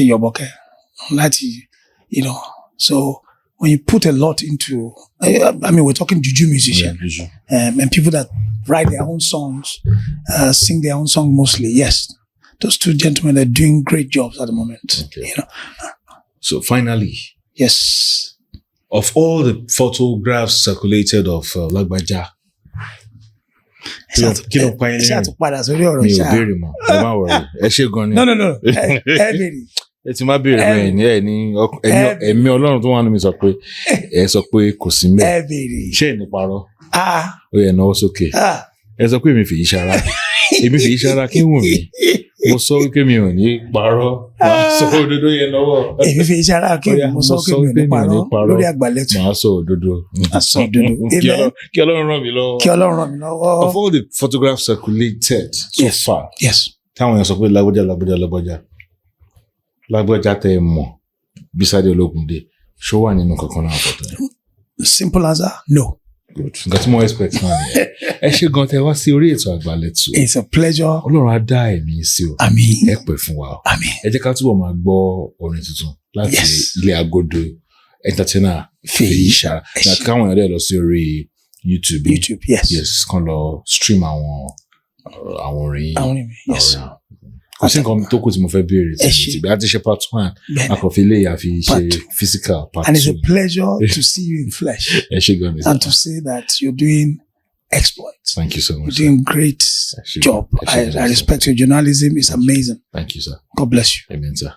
yoboke lati, you know. So when you put a lot into, I mean, we're talking juju musician, and people that write their own songs, sing their own song mostly. Yes, those two gentlemen are doing great jobs at the moment. Okay. You know. So finally, yes. Of all the photographs circulated of Lagbaja, no. ẹ ti má béèrè bẹ́ẹ̀ ni ẹ ní ẹ̀mí Ọlọ́run tó wà nínú mi sọ pé ẹ sọ pé kò sí mẹ́ ṣé ẹ̀ ní parọ́ ó yẹ náwó sókè ẹ sọ pé èmi Feyisara kí wù mí mo sọ wípé mi ò ní parọ́ máa sọ òdodo yẹn lọ́wọ́. èmi Feyisara kí mo sọ pé mi ò ní parọ́ lórí àgbàlẹ̀tù. máa sọ òdodo. Kí Ọlọ́run ràn mí lọ́wọ́. Of all the photographs circulated so far, táwọn èèyàn sọ pé Lagbaja tẹ ẹ mọ̀ Bísádé Ológundé ṣó wà nínú kankan náà fọ́tò yẹn. Simple answer, no. Good. Nǹkan tí mo expect náà nìyẹn. Ẹ ṣé gan tẹ wá sí orí ètò Àgbàlẹ̀tù. It's a pleasure. Ọlọ́run á dá ẹ̀mí sí o. Àmín. Ẹ pẹ́ fún wa o. Àmín. Ẹ jẹ́ ká túbọ̀ máa gbọ́ orin tuntun láti ilé agodo entertainer Feyisara. Àti káwọn èèyàn dẹ̀ lọ sí orí YouTube. Yes, kàn lọ stream àwọn orin. Yes. Kò sí nǹkan tó kù tí mo fẹ́ béèrè tí bí a ti ṣe part 1 akọ̀filé àfi ṣe physical part 2. And it's a pleasure to see you in flesh. And to say that you're doing exploits. Thank you so much. You're doing great job. I respect your journalism. It's amazing. Thank you, sir. God bless you. Amen, sir.